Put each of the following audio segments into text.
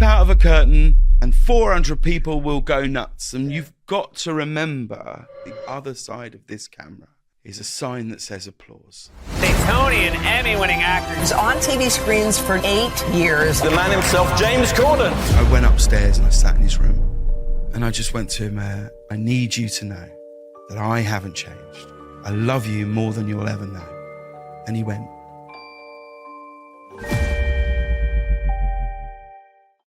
out of a curtain and 400 people will go nuts. And you've got to remember the other side of this camera is a sign that says applause. A Tony and Emmy-winning actor. He's on TV screens for 8 years. The man himself, James Corden. I went upstairs and I sat in his room and I just went to him, I need you to know that I haven't changed. I love you more than you'll ever know. And he went.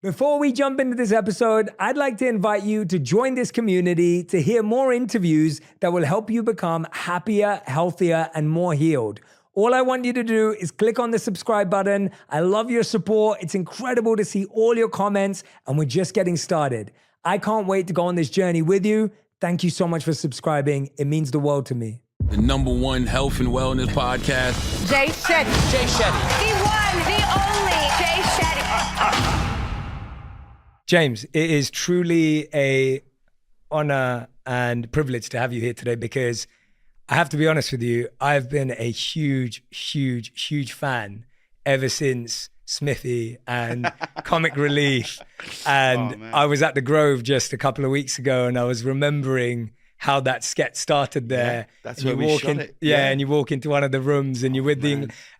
Before we jump into this episode, I'd like to invite you to join this community to hear more interviews that will help you become happier, healthier, and more healed. All I want you to do is click on the subscribe button. I love your support. It's incredible to see all your comments, and we're just getting started. I can't wait to go on this journey with you. Thank you so much for subscribing. It means the world to me. The #1 health and wellness podcast. Jay Shetty. Jay Shetty. The one, the only Jay Shetty. James, it is truly a honor and privilege to have you here today because I have to be honest with you, I've been a huge, huge, huge fan ever since Smithy and Comic Relief. And I was at the Grove just a couple of weeks ago and I was remembering how that sketch started there. Yeah, that's where we shot it. Yeah, and you walk into one of the rooms and you're with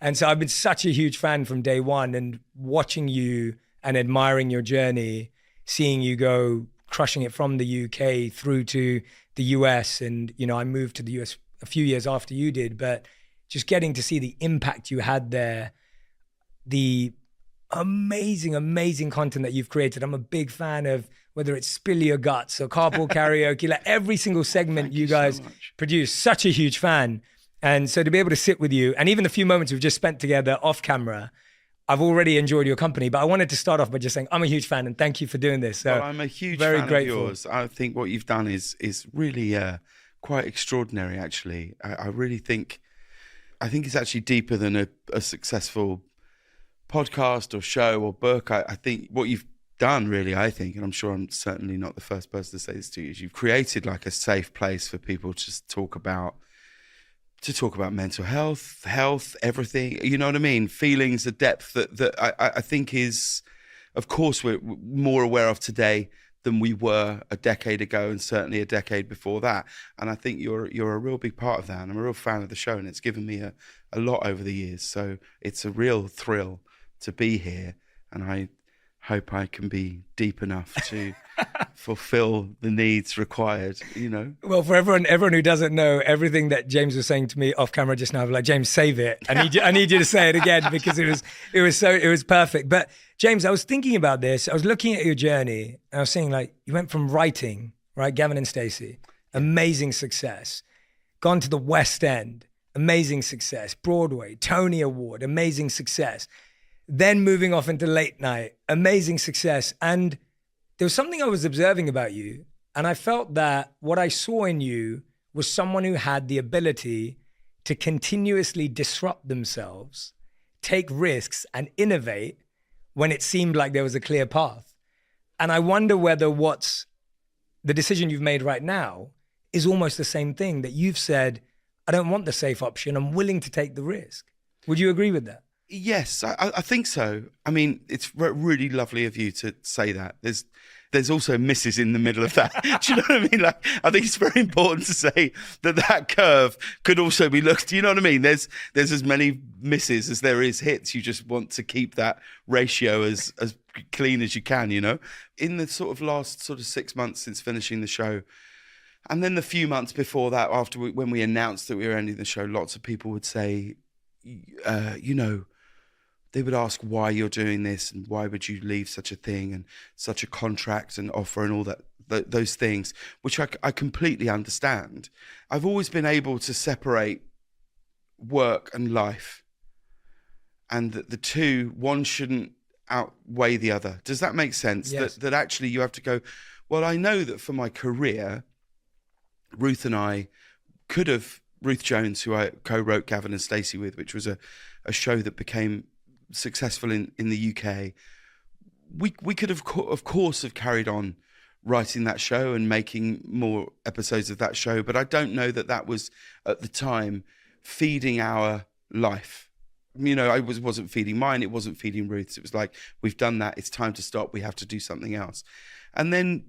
and so I've been such a huge fan from day one, and watching you and admiring your journey, seeing you go crushing it from the UK through to the US. And, you know, I moved to the US a few years after you did, but just getting to see the impact you had there, the amazing, amazing content that you've created. I'm a big fan of whether it's Spill Your Guts or Carpool Karaoke, like every single segment you guys produce, such a huge fan. And so to be able to sit with you, and even the few moments we've just spent together off camera, I've already enjoyed your company, but I wanted to start off by just saying I'm a huge fan and thank you for doing this. So well, I'm a huge very fan grateful. of yours. I think what you've done is really quite extraordinary, actually. I really think it's actually deeper than a successful podcast or show or book. I think what you've done really, I think, and I'm sure I'm certainly not the first person to say this to you, is you've created like a safe place for people to just talk about mental health, everything, you know what I mean? Feelings, the depth that I think is, of course, we're more aware of today than we were a decade ago, and certainly a decade before that. And I think you're a real big part of that. And I'm a real fan of the show, and it's given me a lot over the years. So it's a real thrill to be here. And I hope I can be deep enough to fulfill the needs required, you know. Well, for everyone who doesn't know, everything that James was saying to me off camera just now, I was like, James, save it. I need you to say it again because it was perfect. But James, I was thinking about this. I was looking at your journey and I was saying, like, you went from writing, right? Gavin and Stacey, amazing success. Gone to the West End, amazing success. Broadway, Tony Award, amazing success. Then moving off into late night, amazing success. And there was something I was observing about you, and I felt that what I saw in you was someone who had the ability to continuously disrupt themselves, take risks, and innovate when it seemed like there was a clear path. And I wonder whether what's the decision you've made right now is almost the same thing, that you've said, I don't want the safe option, I'm willing to take the risk. Would you agree with that? Yes, I think so. I mean, it's really lovely of you to say that. There's also misses in the middle of that. Do you know what I mean? Like, I think it's very important to say that curve could also be looked. Do you know what I mean? There's as many misses as there is hits. You just want to keep that ratio as clean as you can, you know? In the sort of last 6 months since finishing the show, and then the few months before that, when we announced that we were ending the show, lots of people would say, you know, they would ask why you're doing this and why would you leave such a thing and such a contract and offer and all that, those things, which I completely understand. I've always been able to separate work and life, and that the two, one shouldn't outweigh the other. Does that make sense? Yes. That actually you have to go, well, I know that for my career, Ruth and I could have, Ruth Jones, who I co-wrote Gavin and Stacey with, which was a show that became successful in the UK, we could have, of course, have carried on writing that show and making more episodes of that show. But I don't know that was, at the time, feeding our life, I wasn't feeding mine. It wasn't feeding Ruth's. It was like, we've done that. It's time to stop. We have to do something else. And then,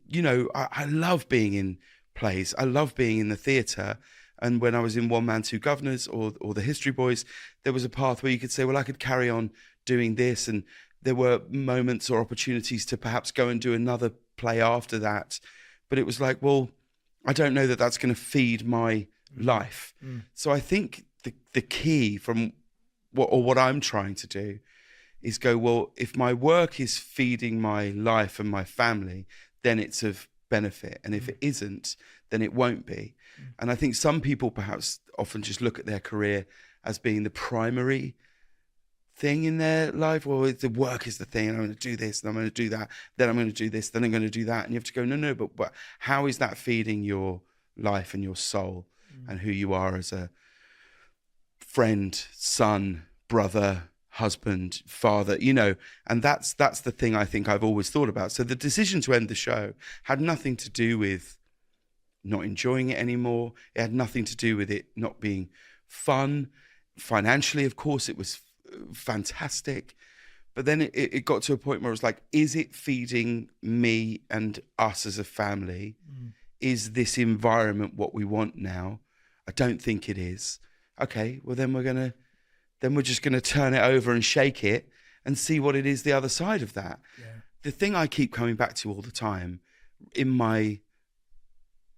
I love being in plays. I love being in the theatre. And when I was in One Man, Two Governors or the History Boys, there was a path where you could say, well, I could carry on doing this. And there were moments or opportunities to perhaps go and do another play after that. But it was like, well, I don't know that that's going to feed my life. So I think the key from what I'm trying to do is go, well, if my work is feeding my life and my family, then it's of benefit. And if it isn't, then it won't be. And I think some people perhaps often just look at their career as being the primary thing in their life. Well, the work is the thing, and I'm going to do this, and I'm going to do that, then I'm going to do this, then I'm going to do that. And you have to go, no, but how is that feeding your life and your soul and who you are as a friend, son, brother, husband, father, and that's the thing I think I've always thought about. So the decision to end the show had nothing to do with not enjoying it anymore. It had nothing to do with it not being fun. Financially, of course, it was fantastic. But then it got to a point where it was like, is it feeding me and us as a family? Is this environment what we want now? I don't think it is. Okay, well then we're just gonna turn it over and shake it and see what it is the other side of that. Yeah. The thing I keep coming back to all the time in my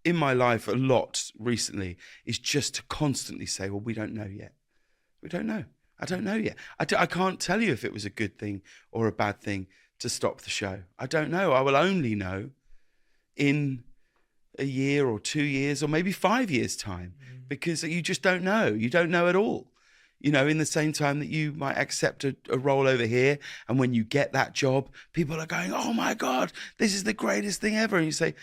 life a lot recently is just to constantly say, well, we don't know yet. We don't know. I don't know yet. I can't tell you if it was a good thing or a bad thing to stop the show. I don't know. I will only know in a year or 2 years or maybe 5 years' time, because you just don't know. You don't know at all. In the same time that you might accept a role over here, and when you get that job, people are going, oh my God, this is the greatest thing ever. And you say,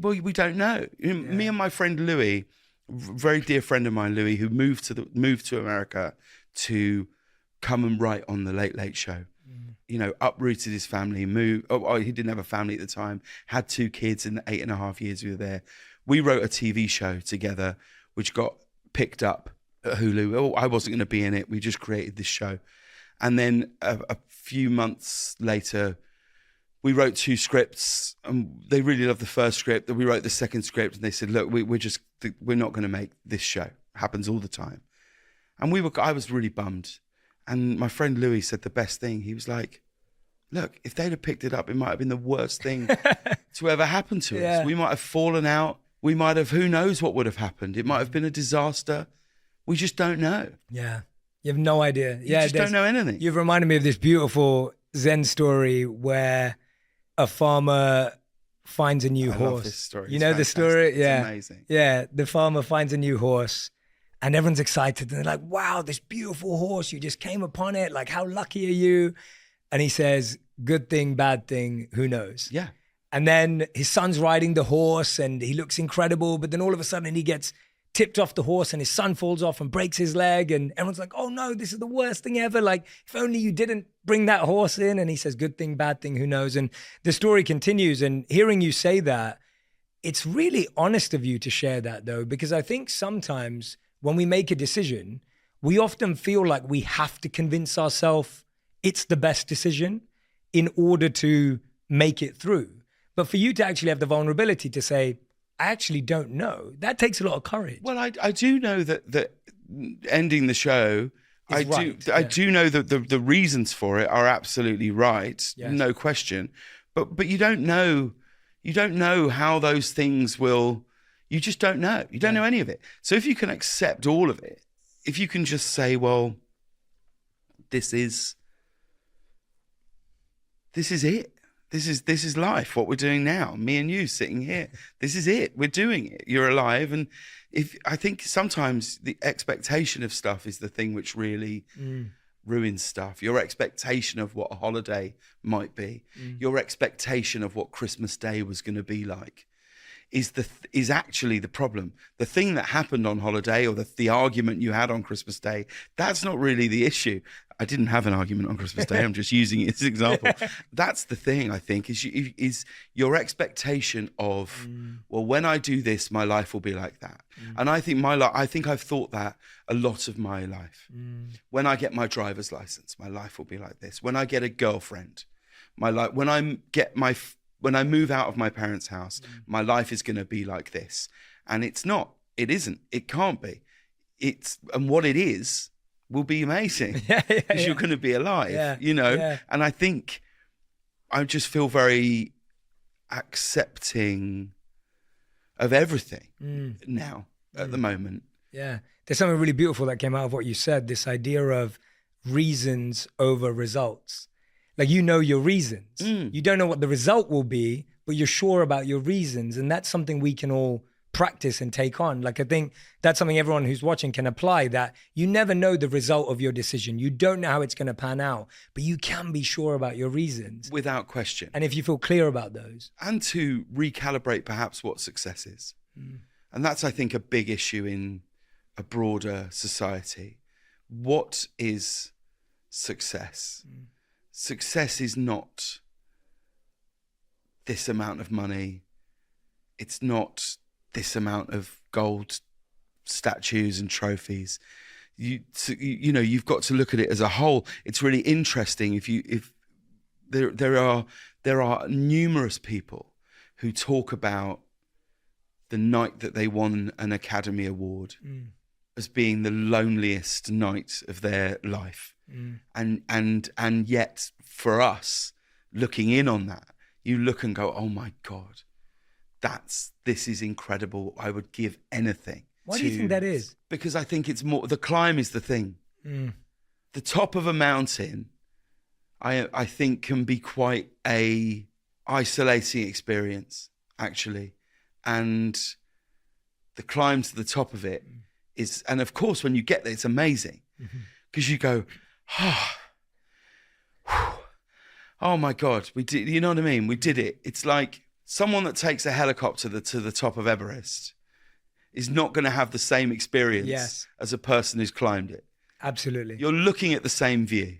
well, we don't know. Me and my friend Louis, very dear friend of mine, Louis, who moved to America to come and write on the Late Late Show. Uprooted his family, moved. Oh, he didn't have a family at the time, had 2 kids in the 8.5 years we were there. We wrote a TV show together, which got picked up at Hulu. Oh, I wasn't going to be in it. We just created this show. And then a few months later, we wrote 2 scripts, and they really loved the first script. Then we wrote the second script, and they said, look, we're not going to make this show. It happens all the time. And I was really bummed. And my friend Louis said the best thing. He was like, look, if they'd have picked it up, it might have been the worst thing to ever happen to us. We might have fallen out. We might have, who knows what would have happened. It might have been a disaster. We just don't know. Yeah. You have no idea. You just don't know anything. You've reminded me of this beautiful Zen story where a farmer finds a new horse. Love this story. You know the story? Yeah. It's amazing. Yeah. The farmer finds a new horse and everyone's excited. And they're like, wow, this beautiful horse. You just came upon it. Like, how lucky are you? And he says, good thing, bad thing, who knows? Yeah. And then his son's riding the horse and he looks incredible. But then all of a sudden he gets tipped off the horse and his son falls off and breaks his leg. And everyone's like, oh no, this is the worst thing ever. Like, if only you didn't bring that horse in. And he says, good thing, bad thing, who knows? And the story continues. And hearing you say that, it's really honest of you to share that though, because I think sometimes when we make a decision, we often feel like we have to convince ourselves it's the best decision in order to make it through. But for you to actually have the vulnerability to say, I actually don't know, that takes a lot of courage. Well, I do know that ending the show, I do know that the reasons for it are absolutely right, no question. But you don't know how those things will. You just don't know. You don't know any of it. So if you can accept all of it, if you can just say, well, this is it. This is life, what we're doing now. Me and you sitting here. This is it. We're doing it. You're alive. And I think sometimes the expectation of stuff is the thing which really ruins stuff. Your expectation of what a holiday might be, your expectation of what Christmas Day was going to be like, is actually the problem. The thing that happened on holiday, or the argument you had on Christmas Day, that's not really the issue. I didn't have an argument on Christmas Day. I'm just using it as an example. That's the thing, I think, is your expectation of, well, when I do this, my life will be like that. And I think I've thought that a lot of my life. When I get my driver's license, my life will be like this. When I get a girlfriend, my life. When I move out of my parents' house, my life is going to be like this. And it's not. It isn't. It can't be. And what it is will be amazing because you're going to be alive, you know? Yeah. And I think I just feel very accepting of everything now at the moment. Yeah. There's something really beautiful that came out of what you said, this idea of reasons over results. Like, you know your reasons. You don't know what the result will be, but you're sure about your reasons. And that's something we can all practice and take on. Like, I think that's something everyone who's watching can apply, that you never know the result of your decision. You don't know how it's going to pan out, but you can be sure about your reasons. Without question. And if you feel clear about those. And to recalibrate perhaps what success is. And that's, I think, a big issue in a broader society. What is success? Success is not this amount of money. It's not this amount of gold statues and trophies. You know, you've got to look at it as a whole. It's really interesting if there are numerous people who talk about the night that they won an Academy Award as being the loneliest night of their life. And yet for us, looking in on that, you look and go, oh my God, this is incredible. I would give anything. Why do you think that is? Because I think it's more, the climb is the thing. The top of a mountain, I think, can be quite a isolating experience, actually. And the climb to the top of it is, and of course, when you get there, it's amazing. Because you go, oh my God, we did, you know what I mean? We did it. It's like someone that takes a helicopter to the top of Everest is not going to have the same experience as a person who's climbed it. Absolutely. You're looking at the same view,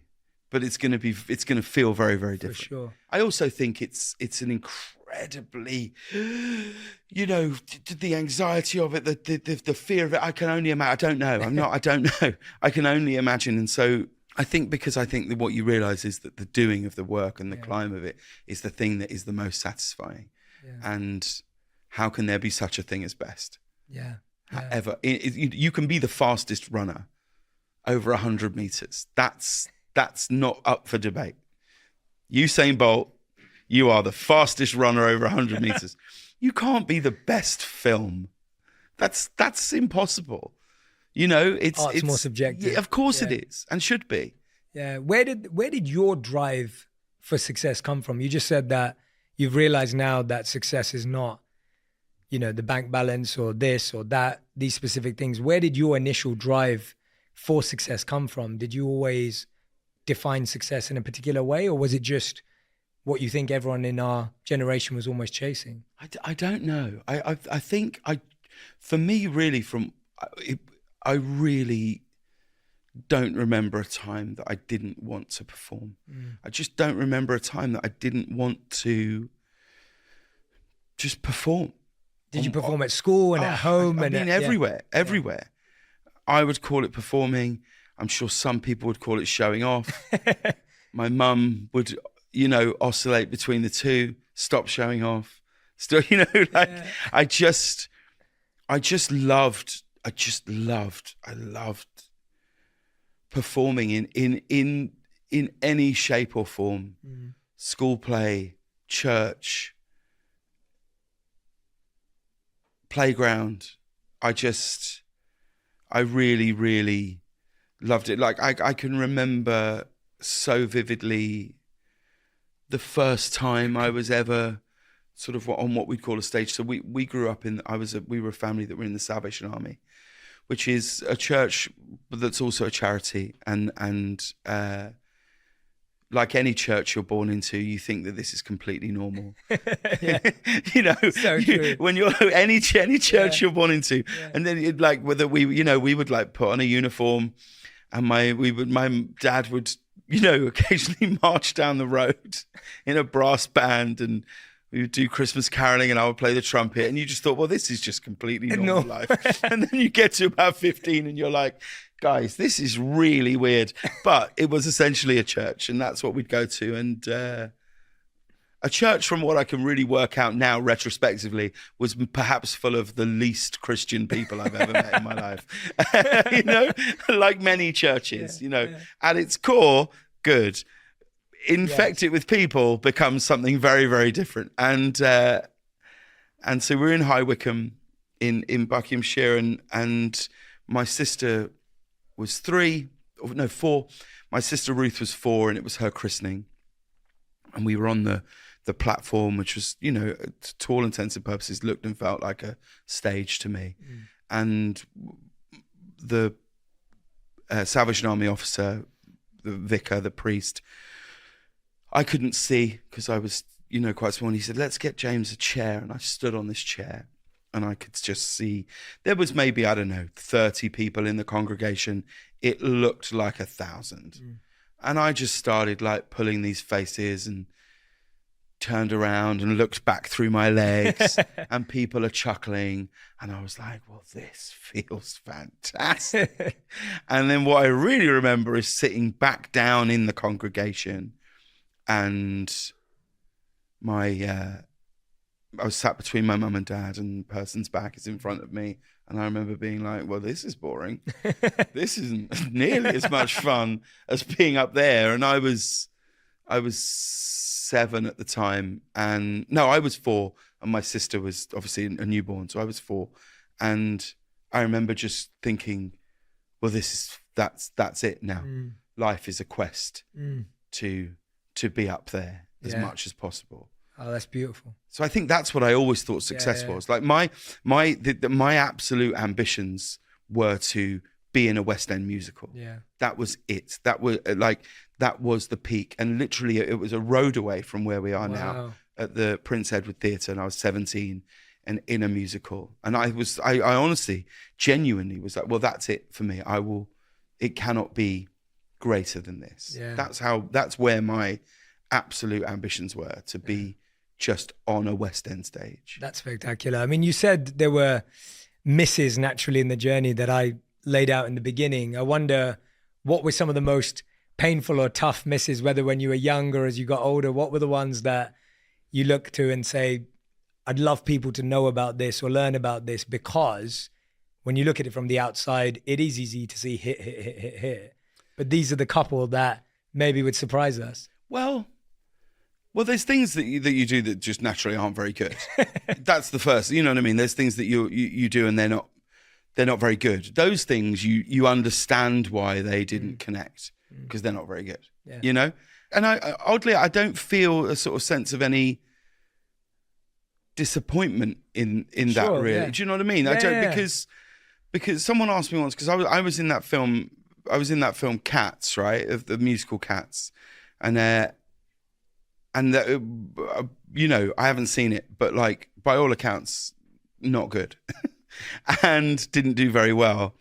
but it's going to feel very, very different. For sure. I also think it's an incredibly, you know, the anxiety of it, the fear of it. I can only imagine. I don't know. I can only imagine. And so I think that what you realize is that the doing of the work and the climb of it is the thing that is the most satisfying. And how can there be such a thing as best? Ever. You can be the fastest runner over 100 meters. That's not up for debate. Usain Bolt, you are the fastest runner over 100 meters. You can't be the best film. That's impossible. You know, it's more subjective. Yeah, of course it is, and should be. Yeah. Where did your drive for success come from? You just said that you've realized now that success is not, you know, the bank balance or this or that, these specific things. Where did your initial drive for success come from? Did you always define success in a particular way, or was it just what you think everyone in our generation was almost chasing? I don't know. I think for me, really, I really don't remember a time that I didn't want to perform. I just don't remember a time that I didn't want to just perform. Did you perform at school and at home? I mean, everywhere. I would call it performing. I'm sure some people would call it showing off. My mum would, you know, oscillate between the two, stop showing off. Still, you know, like I loved performing in any shape or form. School play, church, playground. I really, really loved it. Like I can remember so vividly the first time I was ever sort of on what we'd call a stage. So we grew up we were a family that were in the Salvation Army, which is a church that's also a charity. And like any church you're born into, you think that this is completely normal. You know, so true. When you're any church you're born into, and then like whether we would like put on a uniform and my dad would, occasionally march down the road in a brass band, and we would do Christmas caroling, and I would play the trumpet, and you just thought, well, this is just completely normal life. And then you get to about 15 and you're like, guys, this is really weird. But it was essentially a church, and that's what we'd go to. And a church, from what I can really work out now retrospectively, was perhaps full of the least Christian people I've ever met in my life. Like many churches, at its core, good. Infect it with people becomes something very, very different. And so we're in High Wycombe in Buckinghamshire, and my sister was 4. My sister Ruth was 4, and it was her christening. And we were on the platform, which was, to all intents and purposes, looked and felt like a stage to me. And the Salvation Army officer, the vicar, the priest, I couldn't see because I was, quite small. And he said, let's get James a chair. And I stood on this chair, and I could just see there was maybe, 30 people in the congregation. It looked like 1,000. And I just started like pulling these faces and turned around and looked back through my legs and people are chuckling. And I was like, well, this feels fantastic. And then what I really remember is sitting back down in the congregation, and I was sat between my mum and dad, and the person's back is in front of me. And I remember being like, well, this is boring. This isn't nearly as much fun as being up there. And I was 7 at the time. And no, I was 4. And my sister was obviously a newborn. So I was 4. And I remember just thinking, well, that's it now. Life is a quest to be up there as much as possible. Oh, that's beautiful. So I think that's what I always thought success was. Like my absolute ambitions were to be in a West End musical. Yeah, that was it. That was the peak, and literally it was a road away from where we are now at the Prince Edward Theatre, and I was 17 and in a musical, and I honestly, genuinely was like, well, that's it for me. It cannot be greater than this. Yeah. That's where my absolute ambitions were, to be just on a West End stage. That's spectacular. I mean, you said there were misses naturally in the journey that I laid out in the beginning. I wonder, what were some of the most painful or tough misses, whether when you were young or as you got older? What were the ones that you look to and say, I'd love people to know about this or learn about this? Because when you look at it from the outside, it is easy to see hit. But these are the couple that maybe would surprise us. Well, there's things that you do that just naturally aren't very good. That's the first. You know what I mean? There's things that you do and they're not very good. Those things you understand why they didn't connect, because they're not very good. Yeah. And oddly, I don't feel a sort of sense of any disappointment in that, really. Yeah. Do you know what I mean? I don't, because someone asked me once, because I was in that film. I was in that film Cats, right, of the musical Cats, and I haven't seen it, but like by all accounts, not good, and didn't do very well.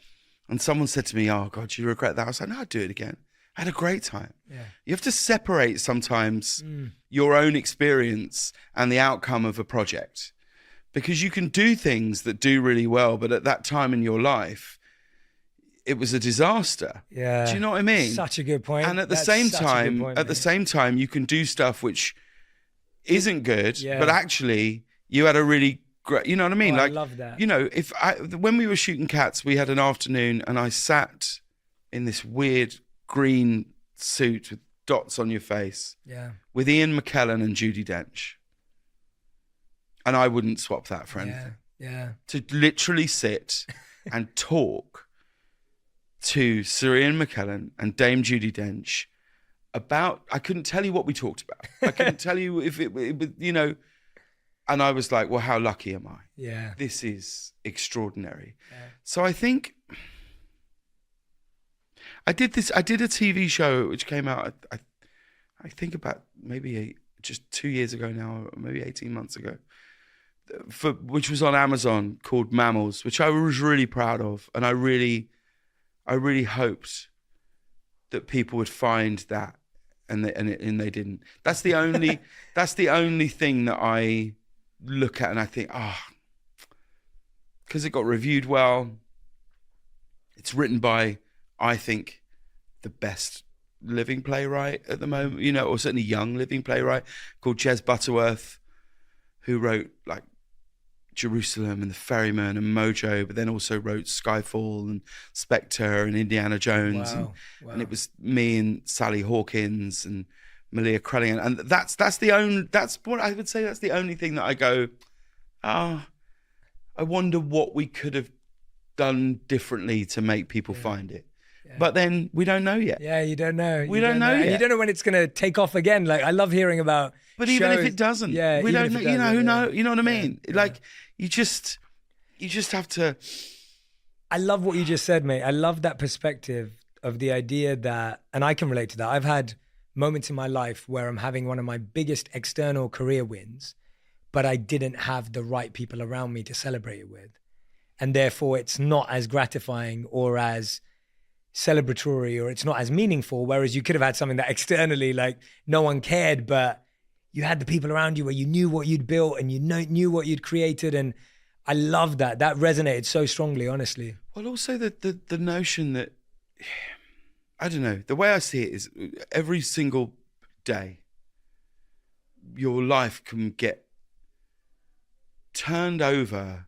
And someone said to me, "Oh God, do you regret that?" I was like, "No, I'd do it again. I had a great time." Yeah. You have to separate sometimes your own experience and the outcome of a project, because you can do things that do really well, but at that time in your life, it was a disaster. Yeah. Do you know what I mean? Such a good point. And at the same time, you can do stuff which isn't good, but actually you had a really great, you know what I mean? I love that. When we were shooting Cats, we had an afternoon and I sat in this weird green suit with dots on your face with Ian McKellen and Judi Dench. And I wouldn't swap that for anything. Yeah. To literally sit and talk to Sir Ian McKellen and Dame Judi Dench about, I couldn't tell you what we talked about. I couldn't tell you if it and I was like, well, how lucky am I? Yeah. This is extraordinary. Yeah. So I think I did a TV show which came out, I think about maybe just 2 years ago now, or maybe 18 months ago, which was on Amazon, called Mammals, which I was really proud of. And I really hoped that people would find that, and they didn't. That's the only thing that I look at and I think, because it got reviewed well. It's written by, I think, the best living playwright at the moment, you know, or certainly young living playwright, called Jez Butterworth, who wrote like Jerusalem and The Ferryman and Mojo, but then also wrote Skyfall and Spectre and Indiana Jones. Wow. And it was me and Sally Hawkins and Malia Krellian. And that's what I would say, that's the only thing that I go, I wonder what we could have done differently to make people find it. Yeah. But then we don't know yet. Yeah, you don't know. We don't know yet. And you don't know when it's going to take off again. Like, I love hearing about But shows. even if it doesn't, we don't know, you know, who know, you know what I mean? Yeah. Like, you just have to. I love what you just said, mate. I love that perspective of the idea that, and I can relate to that. I've had moments in my life where I'm having one of my biggest external career wins, but I didn't have the right people around me to celebrate it with. And therefore it's not as gratifying or as celebratory, or it's not as meaningful. Whereas you could have had something that externally, like, no one cared, but you had the people around you where you knew what you'd built and you knew what you'd created. And I love that. That resonated so strongly, honestly. Well, also the notion that, I don't know, the way I see it is every single day, your life can get turned over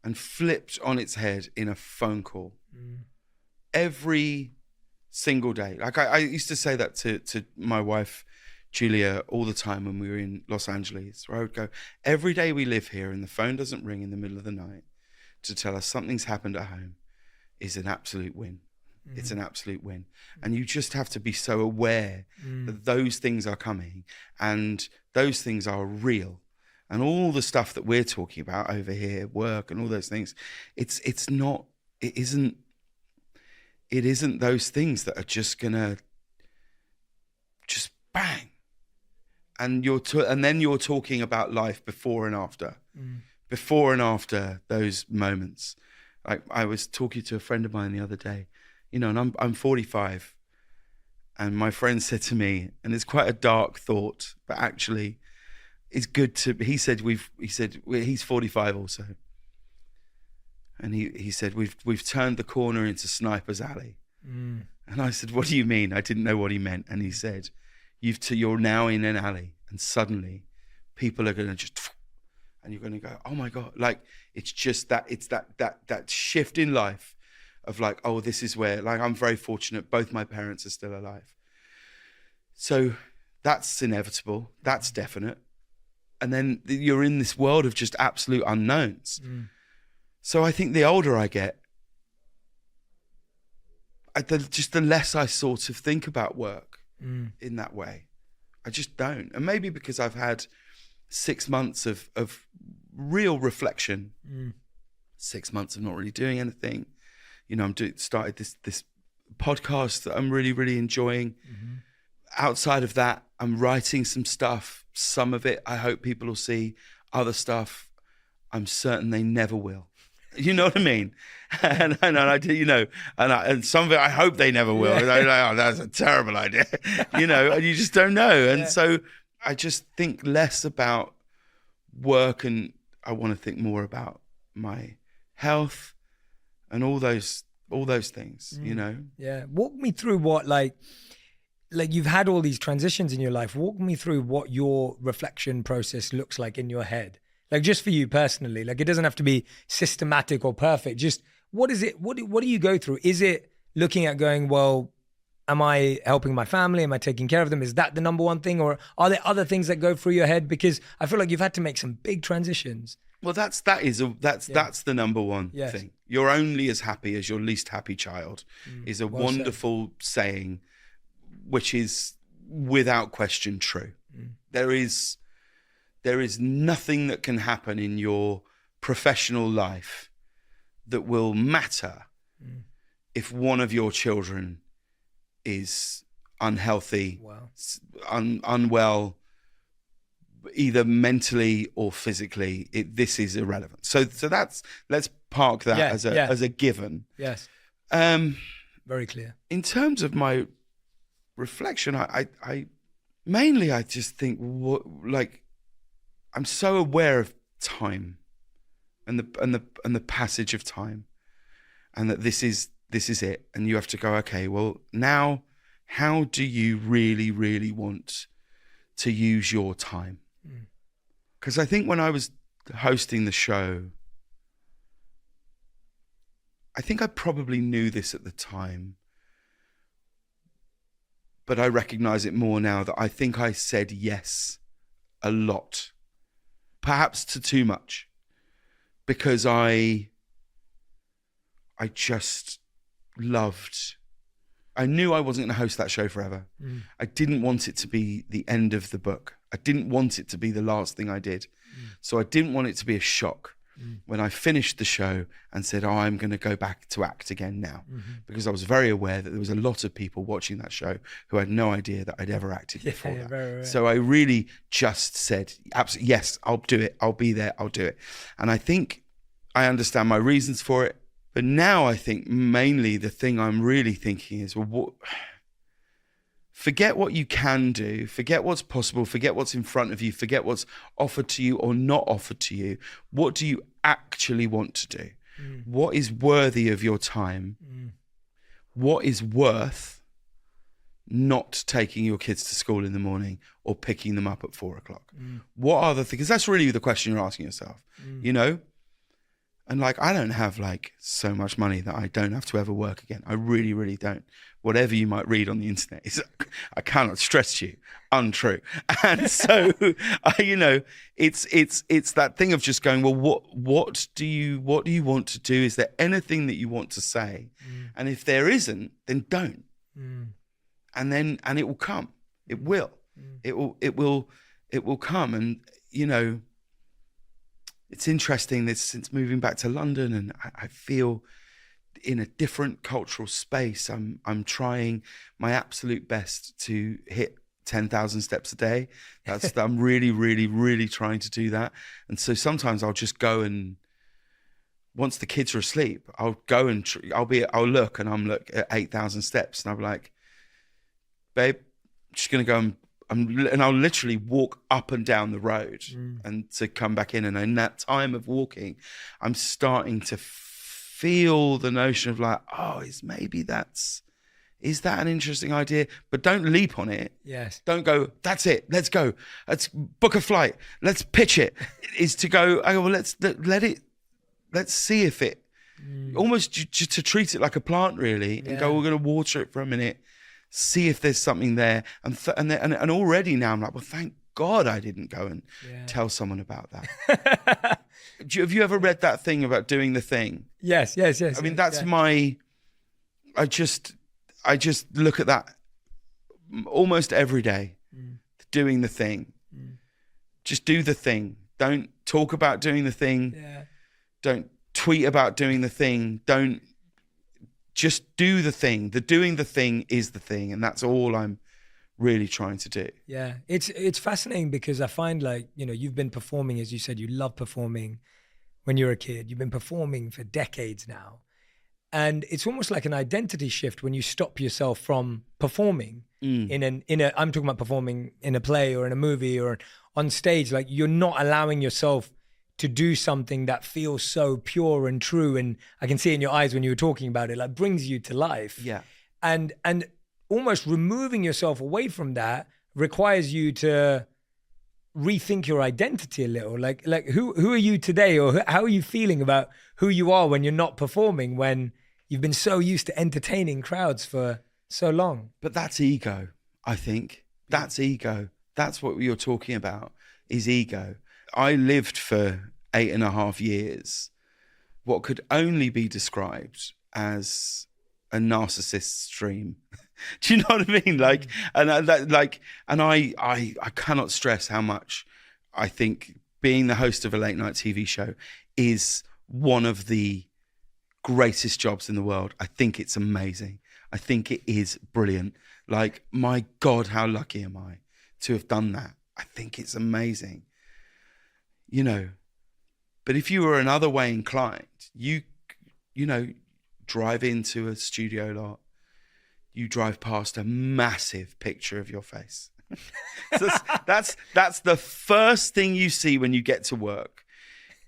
and flipped on its head in a phone call. Every single day. Like I used to say that to my wife, Julia, all the time when we were in Los Angeles, where I would go, every day we live here and the phone doesn't ring in the middle of the night to tell us something's happened at home is an absolute win. It's an absolute win. And you just have to be so aware that those things are coming and those things are real. And all the stuff that we're talking about over here, work and all those things, it isn't those things that are just gonna just bang. And then you're talking about life before and after. Before and after those moments. Like, I was talking to a friend of mine the other day, you know, and I'm 45, and my friend said to me, and it's quite a dark thought, but actually it's good to, he said he's 45 also. And he said, we've turned the corner into Sniper's Alley. And I said, what do you mean? I didn't know what he meant. And he said, you're now in an alley, and suddenly people are going to just, and you're going to go, oh my God. Like, it's just that, it's that shift in life of like, oh, this is where, like, I'm very fortunate. Both my parents are still alive. So that's inevitable. That's definite. And then you're in this world of just absolute unknowns. So I think the older I get, just the less I sort of think about work in that way. I just don't. And maybe because I've had 6 months of real reflection, 6 months of not really doing anything. You know, started this podcast that I'm really, really enjoying. Outside of that, I'm writing some stuff. Some of it I hope people will see. Other stuff, I'm certain they never will. You know what I mean? And I do, you know, and some of it I hope they never will. Yeah. Oh, that's a terrible idea. You know, and you just don't know. And so I just think less about work, and I want to think more about my health and all those things, you know? Yeah. Walk me through what, like you've had all these transitions in your life. Walk me through what your reflection process looks like in your head. Like, just for you personally, like, it doesn't have to be systematic or perfect. Just what is it? What do you go through? Is it looking at going, well, am I helping my family? Am I taking care of them? Is that the number one thing? Or are there other things that go through your head? Because I feel like you've had to make some big transitions. Well, that's the number one thing. You're only as happy as your least happy child is a wonderful saying, which is without question true. There is nothing that can happen in your professional life that will matter if one of your children is unhealthy, unwell, either mentally or physically. This is irrelevant. So let's park that as a given. Yes. very clear. In terms of my reflection, I mainly I just think I'm so aware of time and the passage of time, and that this is it, and you have to go, okay, well now how do you really, really want to use your time? Because I think when I was hosting the show, I think I probably knew this at the time, but I recognize it more now that I think I said yes a lot, perhaps to too much, because I just loved, I knew I wasn't going to host that show forever. I didn't want it to be the end of the book. I didn't want it to be the last thing I did. So I didn't want it to be a shock when I finished the show and said, oh, I'm going to go back to act again now. Because I was very aware that there was a lot of people watching that show who had no idea that I'd ever acted before that. Very right. So I really just said, absolutely, yes, I'll do it. I'll be there. I'll do it. And I think I understand my reasons for it. But now I think mainly the thing I'm really thinking is, well, forget what you can do, forget what's possible, forget what's in front of you, forget what's offered to you or not offered to you. What do you actually want to do? What is worthy of your time? What is worth not taking your kids to school in the morning or picking them up at 4:00? What are the things? Because that's really the question you're asking yourself, you know? And like, I don't have like so much money that I don't have to ever work again. I really, really don't. Whatever you might read on the internet is, I cannot stress to you, untrue. And so, you know, it's that thing of just going, well, what do you want to do? Is there anything that you want to say? And if there isn't, then don't. And it will come. It will. It will come. And you know, it's interesting that since moving back to London, and I feel in a different cultural space, I'm trying my absolute best to hit 10,000 steps a day. I'm really, really, really trying to do that. And so sometimes I'll just go, and once the kids are asleep, I'll go and I'll look, and I'm at 8,000 steps, and I'm like, babe, I'm just gonna go and I'll literally walk up and down the road and to come back in. And in that time of walking, I'm starting to feel the notion of like, oh, is that an interesting idea? But don't leap on it. Yes. Don't go, that's it, let's go. Let's book a flight. Let's pitch it. Is to go, oh, well, let's see if it, almost to treat it like a plant really, and go, we're going to water it for a minute, see if there's something there. And already now I'm like, well, thank God I didn't go and tell someone about that. Have you ever read that thing about doing the thing? Yes. I mean, that's I just look at that almost every day, doing the thing. Just do the thing. Don't talk about doing the thing. Don't tweet about doing the thing. Don't, just do the thing. The doing the thing is the thing. And that's all I'm really trying to do. Yeah. It's fascinating because I find, like, you know, you've been performing, as you said, you love performing when you're a kid. You've been performing for decades now. And it's almost like an identity shift when you stop yourself from performing I'm talking about performing in a play or in a movie or on stage. Like, you're not allowing yourself to do something that feels so pure and true. And I can see it in your eyes when you were talking about it, like, brings you to life. Yeah. And almost removing yourself away from that requires you to rethink your identity a little. Like who are you today, or how are you feeling about who you are when you're not performing, when you've been so used to entertaining crowds for so long? But that's ego, I think. That's ego. That's what you're talking about, is ego. I lived for 8.5 years what could only be described as a narcissist's dream. Do you know what I mean? Like, and I cannot stress how much I think being the host of a late night TV show is one of the greatest jobs in the world. I think it's amazing. I think it is brilliant. Like, my God, how lucky am I to have done that? I think it's amazing. You know, but if you were another way inclined, you know, drive into a studio lot, you drive past a massive picture of your face. So that's the first thing you see when you get to work,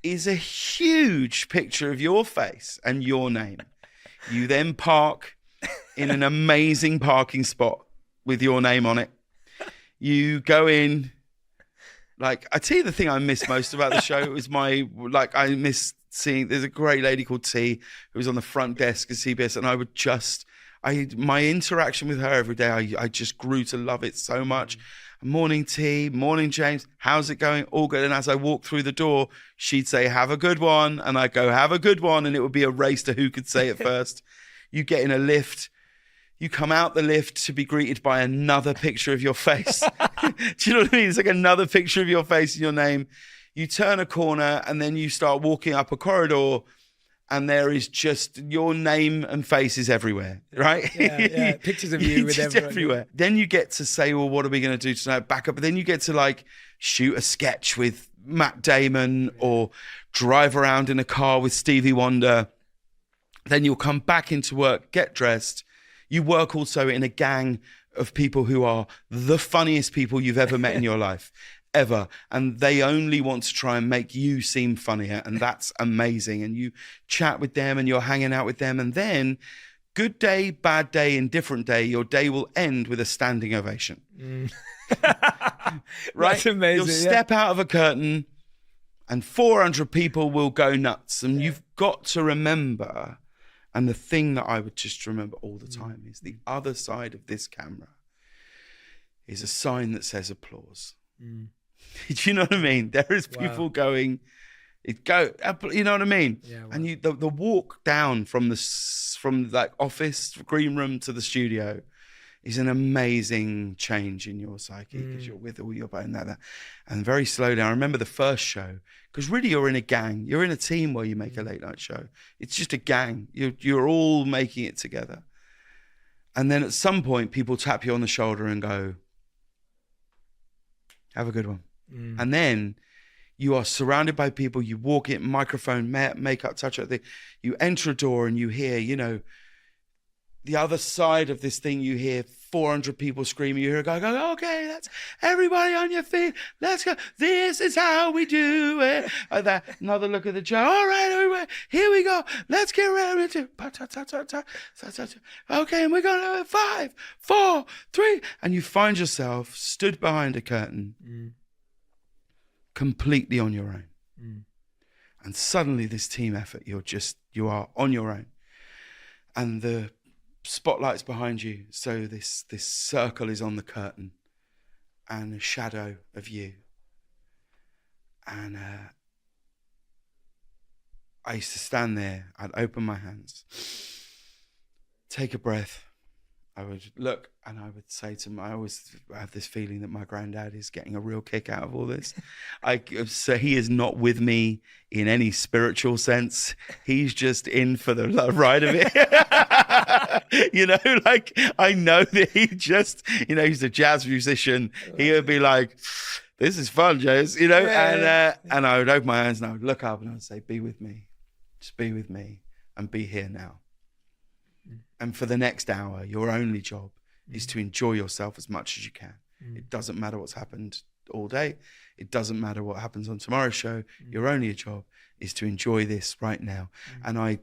is a huge picture of your face and your name. You then park in an amazing parking spot with your name on it. You go in. Like, I tell you the thing I miss most about the show is I miss seeing, there's a great lady called T who was on the front desk at CBS, and my interaction with her every day, I just grew to love it so much. Morning T, morning James, how's it going? All good. And as I walk through the door, she'd say, have a good one. And I'd go, have a good one. And it would be a race to who could say it first. You get in a lift. You come out the lift to be greeted by another picture of your face. Do you know what I mean? It's like another picture of your face and your name. You turn a corner and then you start walking up a corridor and there is just your name and faces everywhere, right? Yeah. Pictures of you with just everyone. everywhere. Then you get to say, well, what are we going to do tonight? Back up. But then you get to like shoot a sketch with Matt Damon or drive around in a car with Stevie Wonder. Then you'll come back into work, get dressed. You work also in a gang of people who are the funniest people you've ever met in your life, ever. And they only want to try and make you seem funnier. And that's amazing. And you chat with them and you're hanging out with them. And then good day, bad day, indifferent day, your day will end with a standing ovation. Right? That's amazing. You'll step out of a curtain and 400 people will go nuts. And you've got to remember... And the thing that I would just remember all the time is the other side of this camera is a sign that says applause. Do you know what I mean? There is people going, you know what I mean? Yeah, wow. And the walk down from like office green room to the studio is an amazing change in your psyche because you're with all your bone that. And very slowly, I remember the first show, because really you're in a gang. You're in a team where you make a late night show. It's just a gang. You're all making it together. And then at some point, people tap you on the shoulder and go, have a good one. And then you are surrounded by people. You walk in, microphone, makeup, touch up. You enter a door and you hear, the other side of this thing, you hear 400 people screaming. You hear a guy go, okay, that's everybody on your feet. Let's go. This is how we do it. Another look at the joke. All right, everybody, here we go. Let's get ready to. Okay, and we're going to 5, 4, 3. And you find yourself stood behind a curtain, completely on your own. And suddenly this team effort, you are on your own. And the spotlight's behind you, so this circle is on the curtain and a shadow of you. And I used to stand there, I'd open my hands, take a breath, I would look and I would say to him, I always have this feeling that my granddad is getting a real kick out of all this. So he is not with me in any spiritual sense. He's just in for the ride of it. I know that he just, he's a jazz musician. He would be like, this is fun, James, and I would open my hands and I would look up and I would say, be with me, just be with me and be here now. And for the next hour, your only job is to enjoy yourself as much as you can. It doesn't matter what's happened all day. It doesn't matter what happens on tomorrow's show. Your only job is to enjoy this right now. And I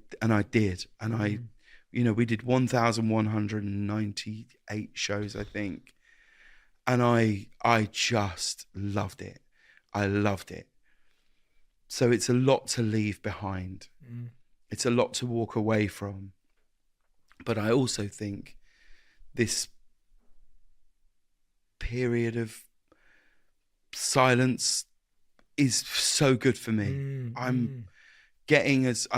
did. And we did 1,198 shows, I think. And I just loved it. I loved it. So it's a lot to leave behind. It's a lot to walk away from. But I also think this period of silence is so good for me. I'm getting as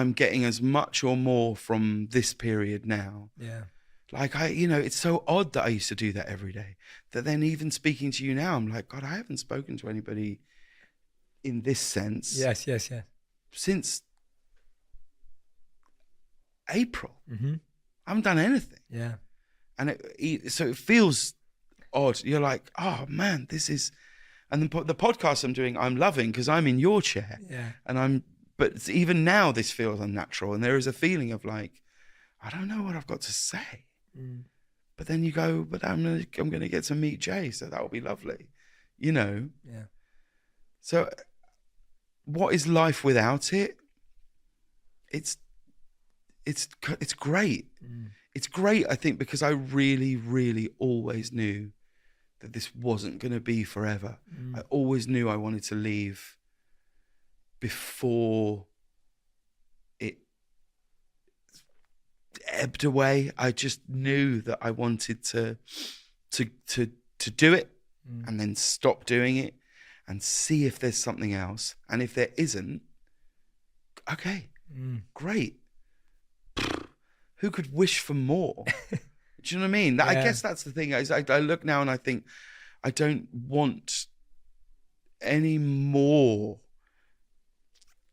much or more from this period now. Yeah. Like it's so odd that I used to do that every day. That then even speaking to you now, I'm like, God, I haven't spoken to anybody in this sense. Yes. Since April. I haven't done anything. Yeah. And so it feels odd. You're like, oh man, this is, and the podcast I'm doing, I'm loving because I'm in your chair. Yeah. But even now this feels unnatural. And there is a feeling of like, I don't know what I've got to say. But then you go, but I'm gonna get to meet Jay, so that'll be lovely, you know. Yeah. So, what is life without it? It's great. It's great, I think, because I really, really always knew that this wasn't going to be forever. I always knew I wanted to leave before it ebbed away. I just knew that I wanted to do it and then stop doing it and see if there's something else. And if there isn't, okay, great. Who could wish for more? Do you know what I mean? I guess that's the thing. I look now and I think I don't want any more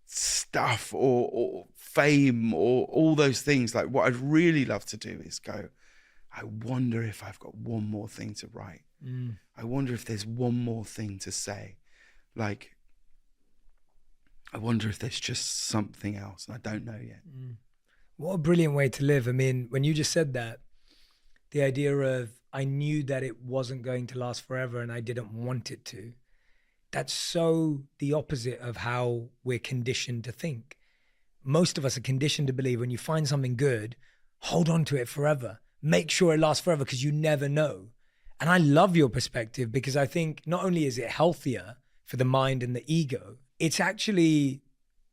stuff or fame or all those things. Like, what I'd really love to do is go, I wonder if I've got one more thing to write. I wonder if there's one more thing to say. Like, I wonder if there's just something else. And I don't know yet. What a brilliant way to live. I mean, when you just said that, the idea of I knew that it wasn't going to last forever and I didn't want it to. That's so the opposite of how we're conditioned to think. Most of us are conditioned to believe when you find something good, hold on to it forever. Make sure it lasts forever because you never know. And I love your perspective because I think not only is it healthier for the mind and the ego, it's actually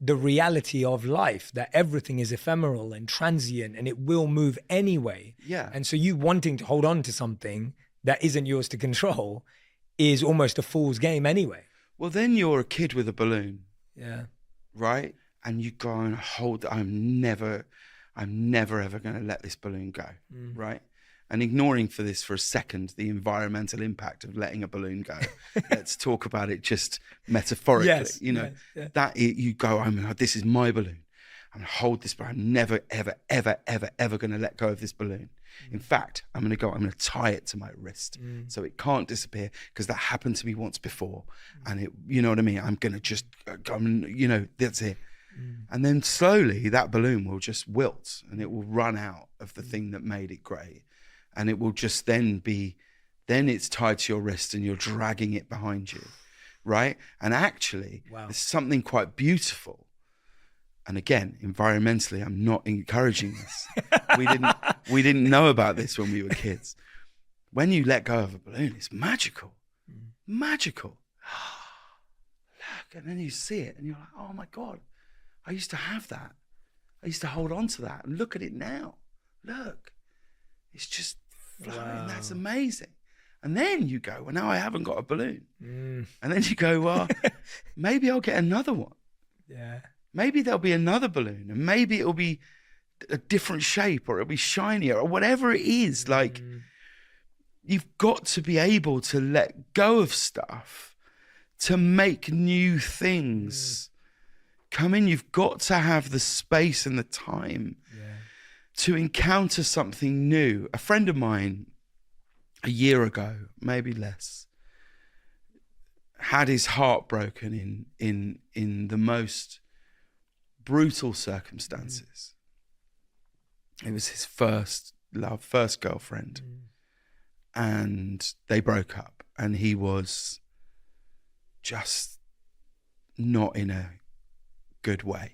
the reality of life, that everything is ephemeral and transient and it will move anyway. Yeah. And so you wanting to hold on to something that isn't yours to control is almost a fool's game anyway. Well, then you're a kid with a balloon. Yeah. Right? And you go and hold, I'm never ever going to let this balloon go. Right? And ignoring for a second the environmental impact of letting a balloon go. Let's talk about it just metaphorically. Yes, you know, yes. that you go, this is my balloon. I'm going to hold this, but I'm never, ever, ever, ever, ever going to let go of this balloon. In fact, I'm going to tie it to my wrist so it can't disappear, because that happened to me once before. And it, you know what I mean? I'm going to just, that's it. And then slowly that balloon will just wilt and it will run out of the thing that made it great. And it will just then it's tied to your wrist and you're dragging it behind you, right? And actually, there's something quite beautiful. And again, environmentally, I'm not encouraging this. We didn't know about this when we were kids. When you let go of a balloon, it's magical. Magical. Look, and then you see it and you're like, oh my God, I used to have that. I used to hold on to that. And look at it now. Look. It's just flowing. Wow. That's amazing. And then you go, well, now I haven't got a balloon. And then you go, well, maybe I'll get another one. Yeah. Maybe there'll be another balloon and maybe it'll be a different shape or it'll be shinier or whatever it is. Like, you've got to be able to let go of stuff to make new things come in. You've got to have the space and the time to encounter something new. A friend of mine, a year ago, maybe less, had his heart broken in the most brutal circumstances. It was his first love, first girlfriend, and they broke up, and he was just not in a good way.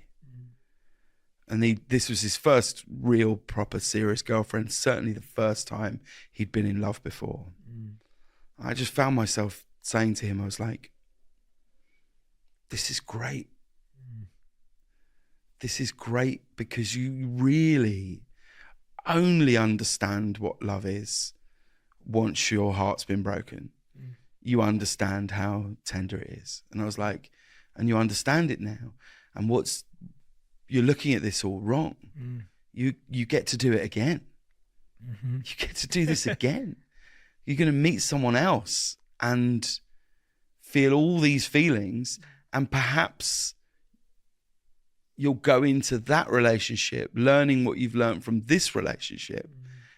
And this was his first real, proper, serious girlfriend, certainly the first time he'd been in love before. I just found myself saying to him, I was like, this is great. This is great because you really only understand what love is once your heart's been broken. You understand how tender it is. And I was like, and you understand it now. And you're looking at this all wrong. You get to do it again. You get to do this again. You're going to meet someone else and feel all these feelings, and perhaps you'll go into that relationship learning what you've learned from this relationship,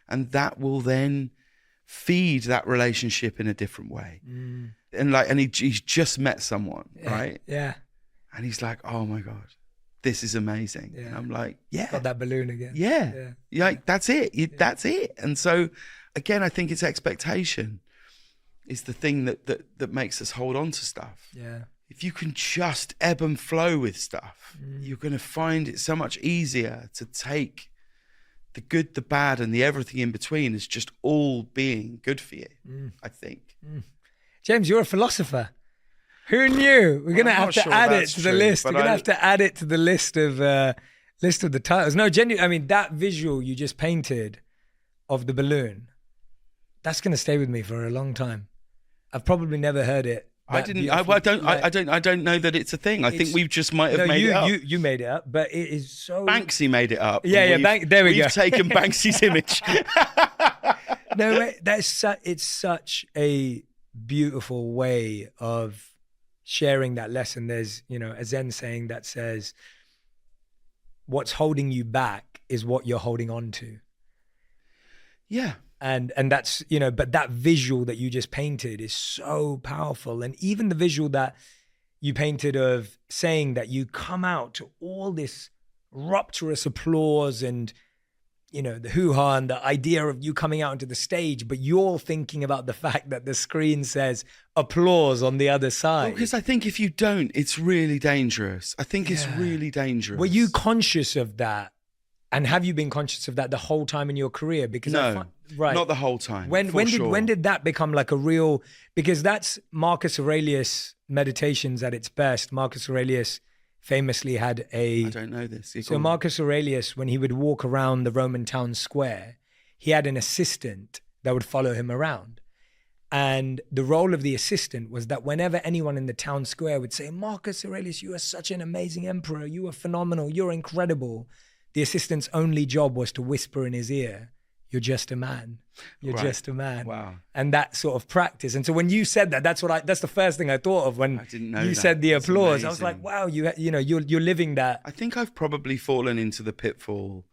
and that will then feed that relationship in a different way. And he's just met someone, right? Yeah. And he's like, oh my God, this is amazing. And I'm like, yeah. Got that balloon again. Yeah. Like, that's it. That's it. And so again, I think it's expectation is the thing that makes us hold on to stuff. Yeah. If you can just ebb and flow with stuff, you're going to find it so much easier to take the good, the bad, and the everything in between as just all being good for you, I think. James, you're a philosopher. Who knew? We're going to have to add it to the list. We're going to have to add it to the list of the titles. No, genuinely, I mean, that visual you just painted of the balloon, that's going to stay with me for a long time. I've probably never heard it. I don't know that it's a thing. I think we just might have made it up. You made it up, but it is so... Banksy made it up. Yeah, there we go. We've taken Banksy's image. No, it's such a beautiful way of sharing that lesson. There's, a Zen saying that says, what's holding you back is what you're holding on to. Yeah. And that's, but that visual that you just painted is so powerful. And even the visual that you painted of saying that you come out to all this rapturous applause and, the hoo-ha and the idea of you coming out into the stage, but you're thinking about the fact that the screen says applause on the other side. Because I think if you don't, it's really dangerous. I think it's really dangerous. Were you conscious of that? And have you been conscious of that the whole time in your career? Because right, not the whole time. When did that become like a real? Because that's Marcus Aurelius' meditations at its best. Marcus Aurelius famously had I don't know this. So Marcus Aurelius, when he would walk around the Roman town square, he had an assistant that would follow him around. And the role of the assistant was that whenever anyone in the town square would say, Marcus Aurelius, you are such an amazing emperor. You are phenomenal. You're incredible. The assistant's only job was to whisper in his ear, you're just a man. You're just a man. Wow. And that sort of practice. And so when you said that, that's the first thing I thought of when you said the applause. I was like, wow, you're living that. I think I've probably fallen into the pitfall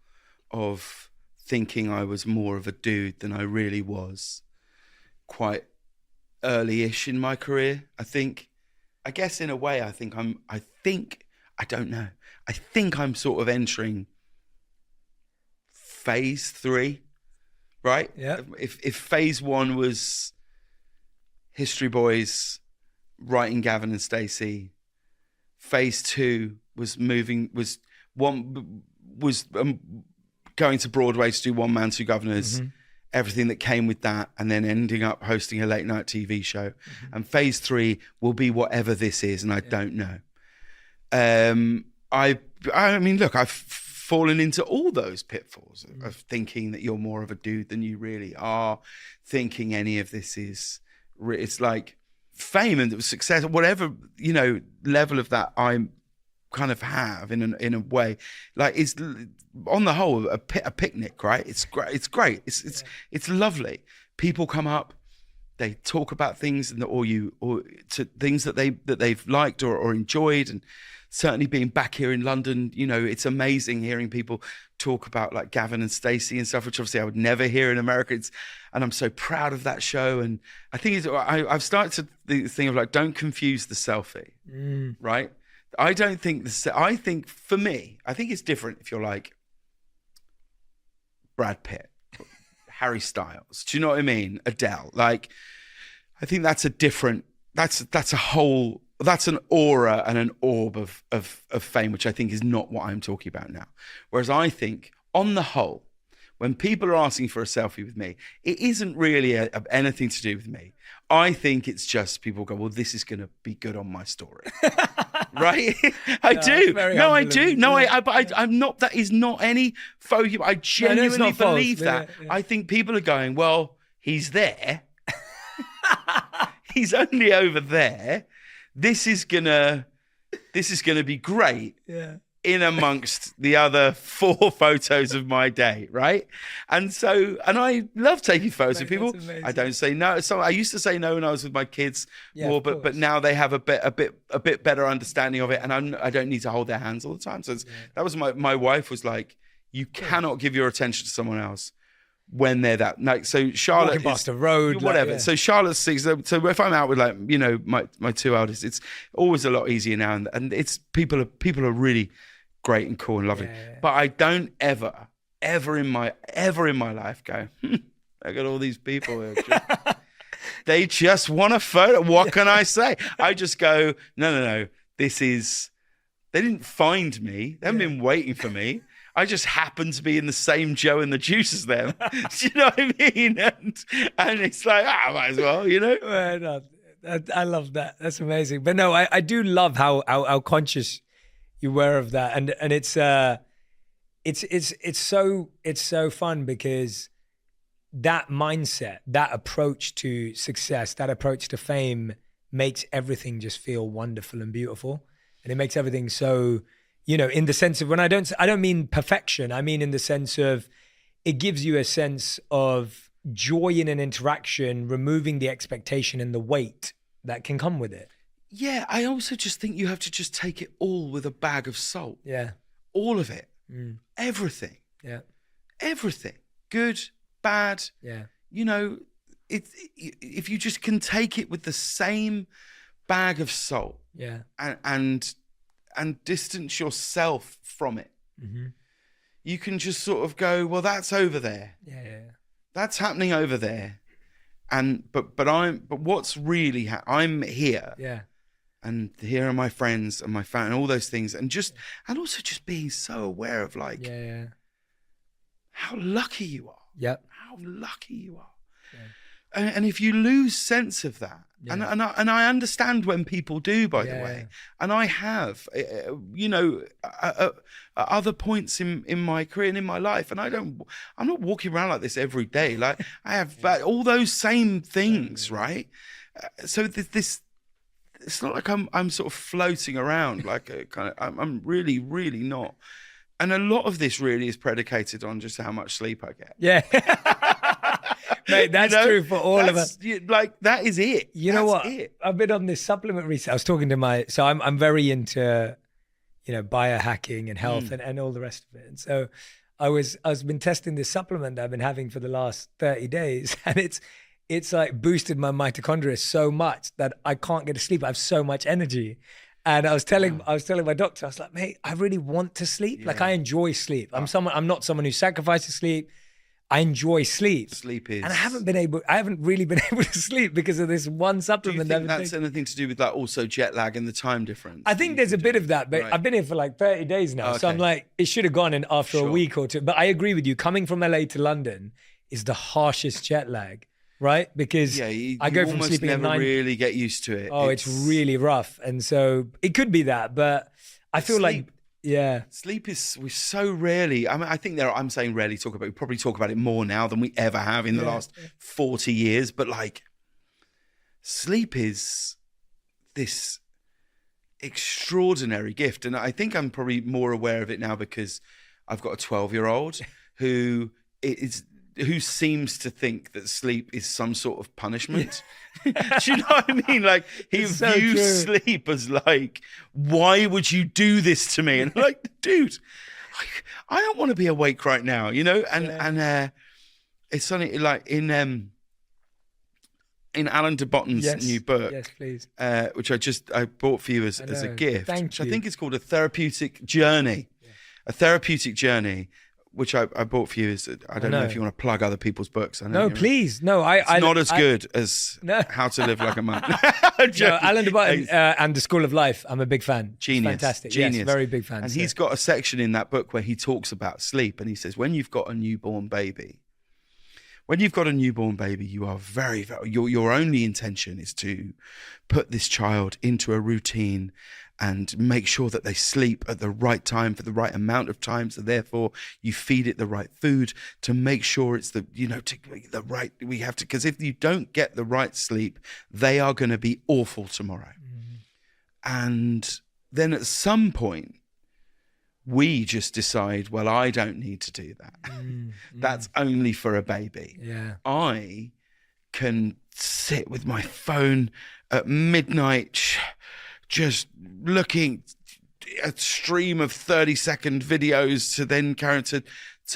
of thinking I was more of a dude than I really was quite early-ish in my career. I guess in a way, I think I'm sort of entering phase 3, right? Yeah. If phase 1 was History Boys, writing Gavin and Stacey, phase 2 was going to Broadway to do One Man, Two Governors, everything that came with that, and then ending up hosting a late night TV show. And phase 3 will be whatever this is, and I don't know. I mean, look, I've fallen into all those pitfalls of thinking that you're more of a dude than you really are, thinking any of this is, it's like fame and success, whatever, level of that I kind of have in a way, like it's on the whole a picnic, right? It's great. It's lovely. People come up, they talk about things or to things that they've liked or enjoyed, and certainly being back here in London, it's amazing hearing people talk about like Gavin and Stacey and stuff, which obviously I would never hear in America. And I'm so proud of that show. And I think I've started to think of like, don't confuse the selfie, right? I think for me, I think it's different if you're like Brad Pitt, Harry Styles. Do you know what I mean? Adele. Like, I think that's that's an aura and an orb of fame, which I think is not what I'm talking about now. Whereas I think, on the whole, when people are asking for a selfie with me, it isn't really anything to do with me. I think it's just people go, well, this is going to be good on my story. Right? I do. No, I do. No, I'm not, that is not any faux humor. I genuinely believe that. Yeah. I think people are going, well, he's there. He's only over there. This is gonna be great. Yeah. In amongst the other 4 photos of my day, right? And I love taking photos of people. I don't say no. So I used to say no when I was with my kids more, but now they have a bit better understanding of it, and I don't need to hold their hands all the time. So that was my wife was like, you cannot give your attention to someone else when they're that, like, so Charlotte walking past a road, whatever. Like, yeah. So Charlotte's 6. So if I'm out with like, my 2 eldest, it's always a lot easier now, and it's people are really great and cool and lovely. Yeah. But I don't ever in my life go, Look at all these people. They just want a photo. What can I say? I just go, no. They didn't find me. They haven't been waiting for me. I just happen to be in the same Joe and the Juice as them. Do you know what I mean? And it's like, I might as well, you know? Well, no, I love that. That's amazing. But no, I do love how conscious you were of that. And it's so fun because that mindset, that approach to success, that approach to fame makes everything just feel wonderful and beautiful. And it makes everything so, you know, in the sense of I don't mean perfection. I mean in the sense of it gives you a sense of joy in an interaction, removing the expectation and the weight that can come with it. Yeah, I also just think you have to just take it all with a bag of salt. Yeah. All of it. Everything. Yeah. Everything. Good, bad. Yeah. You know, if you just can take it with the same bag of salt. Yeah. And distance yourself from it. Mm-hmm. You can just sort of go, well, that's over there. Yeah. That's happening over there. But what's really I'm here. Yeah. And here are my friends and my family and all those things. And also just being so aware of like how lucky you are. Yep. How lucky you are. Yeah. And if you lose sense of that, and I understand when people do, by the way, and I have, you know, at other points in my career and in my life, and I'm not walking around like this every day. Like I have all those same things, right? So this, it's not like I'm sort of floating around like a kind of. I'm really, really not. And a lot of this really is predicated on just how much sleep I get. Yeah. Mate, that's true for all of us. Like, that is it. You know what? I've been on this supplement recently. I was talking to so I'm very into, you know, biohacking and health and all the rest of it. And so I've been testing this supplement that I've been having for the last 30 days. And it's like boosted my mitochondria so much that I can't get to sleep. I have so much energy. And I was telling my doctor, I was like, mate, I really want to sleep. Yeah. Like I enjoy sleep. I'm not someone who sacrifices sleep. I enjoy sleep. Sleep is, and I haven't really been able to sleep because of this one supplement. Do you think that's anything to do with like also jet lag and the time difference? I think there's a bit of that, but right. I've been here for like 30 days now, so I'm like, it should have gone in after a week or two. But I agree with you. Coming from LA to London is the harshest jet lag, right? Because I go from sleeping at 9. Never really get used to it. Oh, it's really rough, and so it could be that, but I feel like. Yeah. Sleep we so rarely, I mean, I think I'm saying rarely talk about it. We probably talk about it more now than we ever have in the last 40 years. But like, sleep is this extraordinary gift. And I think I'm probably more aware of it now because I've got a 12-year-old who seems to think that sleep is some sort of punishment. Do you know what I mean? Like he views sleep as like, why would you do this to me? And like, dude, I don't want to be awake right now, you know? And it's something like in Alan de Botton's new book, yes, please, which I bought for you as a gift. Thank you. I think it's called A Therapeutic Journey. A Therapeutic Journey. Which I bought for you. I don't know if you want to plug other people's books. No, please. No, it's not as good as How to Live Like a Monk. No, Alan de Botton and The School of Life. I'm a big fan. Genius. Fantastic. Genius. Yes, very big fan. And he's got a section in that book where he talks about sleep. And he says, when you've got a newborn baby, you are very, very, your only intention is to put this child into a routine and make sure that they sleep at the right time for the right amount of time. So therefore you feed it the right food to make sure it's because if you don't get the right sleep, they are going to be awful tomorrow. And then at some point, we just decide, well, I don't need to do that. That's only for a baby. Yeah. I can sit with my phone at midnight, just looking at a stream of 30-second videos to then carry to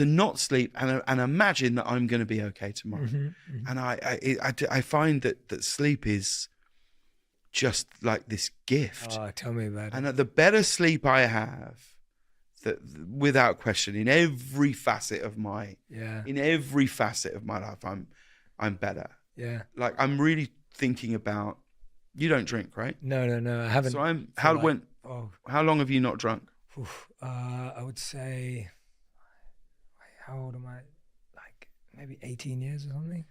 not sleep and imagine that I'm going to be okay tomorrow. And I find that sleep is just like this gift. Oh, tell me about it. And the better sleep I have, that without question, in every facet of my life, I'm better. Yeah. Like I'm really thinking about. You don't drink, right? No, I haven't. So Oh, how long have you not drunk? I would say, how old am I? Like maybe 18 years or something.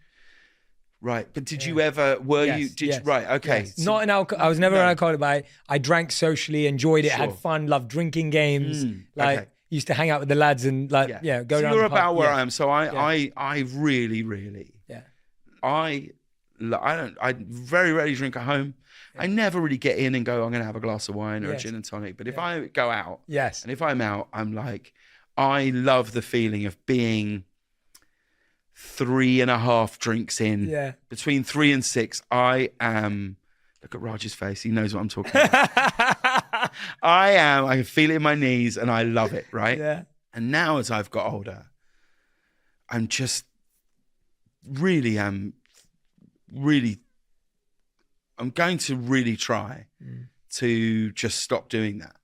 Right, but did you ever? Right, okay. Yes. Not an alcohol. I was never an alcoholic, but I drank socially, enjoyed it, had Sure. fun, loved drinking games. Okay. Used to hang out with the lads and go So down. you're the pub. about where Yeah. I am. So I really, Yeah. I very rarely drink at home. I never really get in and go, I'm going to have a glass of wine or a gin and tonic. But if I go out, Yes. and if I'm out, I'm like, I love the feeling of being 3.5 drinks in. Yeah. Between 3 and 6, I am. Look at Raj's face. He knows what I'm talking about. I can feel it in my knees and I love it, right? Yeah. And now as I've got older, I'm just really I'm going to really try to just stop doing that.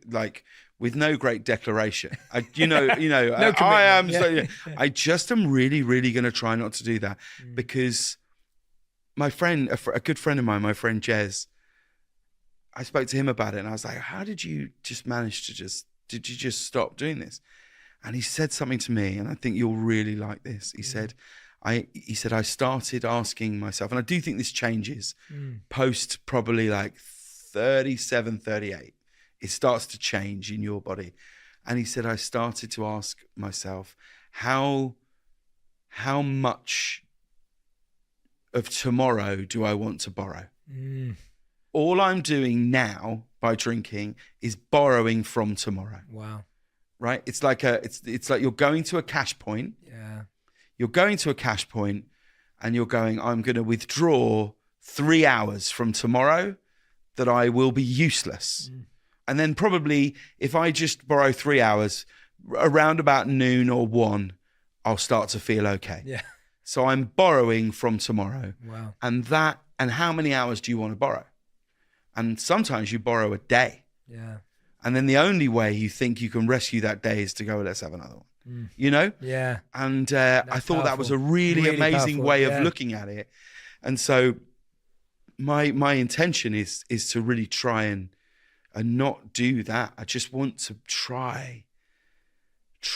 Like with no great declaration. I am. Yeah. I just am really, really going to try not to do that because my friend, a good friend of mine, my friend Jez, I spoke to him about it and I was like, how did you just manage to did you just stop doing this? And he said something to me, and I think you'll really like this. He said, I started asking myself, and I do think this changes post probably like 37, 38. It starts to change in your body. And he said, I started to ask myself, how much of tomorrow do I want to borrow? All I'm doing now by drinking is borrowing from tomorrow. Wow. Right? It's like you're going to a cash point. Yeah. You're going to a cash point and you're going, I'm going to withdraw 3 hours from tomorrow that I will be useless. And then probably if I just borrow 3 hours around about noon or 1, I'll start to feel okay. Yeah. So I'm borrowing from tomorrow. Wow. And how many hours do you want to borrow? And sometimes you borrow a day. Yeah. And then the only way you think you can rescue that day is to go, let's have another one. You know? Yeah. And I thought that was a really, Really amazing powerful, way yeah. of looking at it. And so my intention is to really try and not do that. I just want to try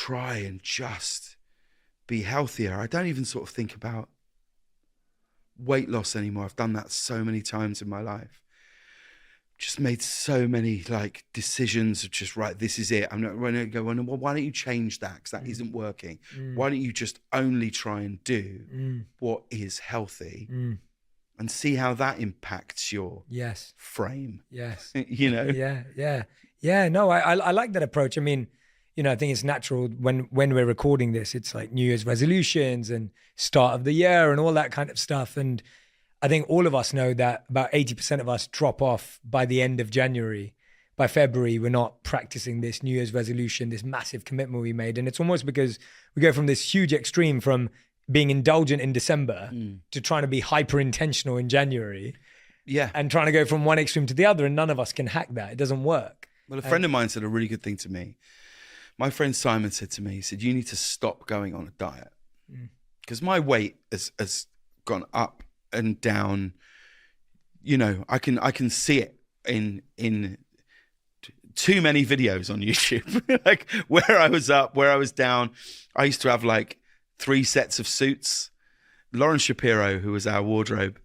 and just be healthier. I don't even sort of think about weight loss anymore. I've done that so many times in my life. Just made so many like decisions of just, right, this is it. I'm not going to go, well, why don't you change that? Because that isn't working. Why don't you just only try and do what is healthy and see how that impacts your frame? Yes. You know? Yeah. No, I like that approach. I mean, I think it's natural when we're recording this, it's like New Year's resolutions and start of the year and all that kind of stuff. And I think all of us know that about 80% of us drop off by the end of January. By February, we're not practicing this New Year's resolution, this massive commitment we made. And it's almost because we go from this huge extreme from being indulgent in December to trying to be hyper intentional in January. Yeah. And trying to go from one extreme to the other. And none of us can hack that. It doesn't work. Well, a friend of mine said a really good thing to me. My friend Simon said to me, he said, you need to stop going on a diet. Because my weight has gone up and down. I can see it in too many videos on YouTube. Like where I was up, where I was down. I used to have like 3 sets of suits. Lauren Shapiro, who was our wardrobe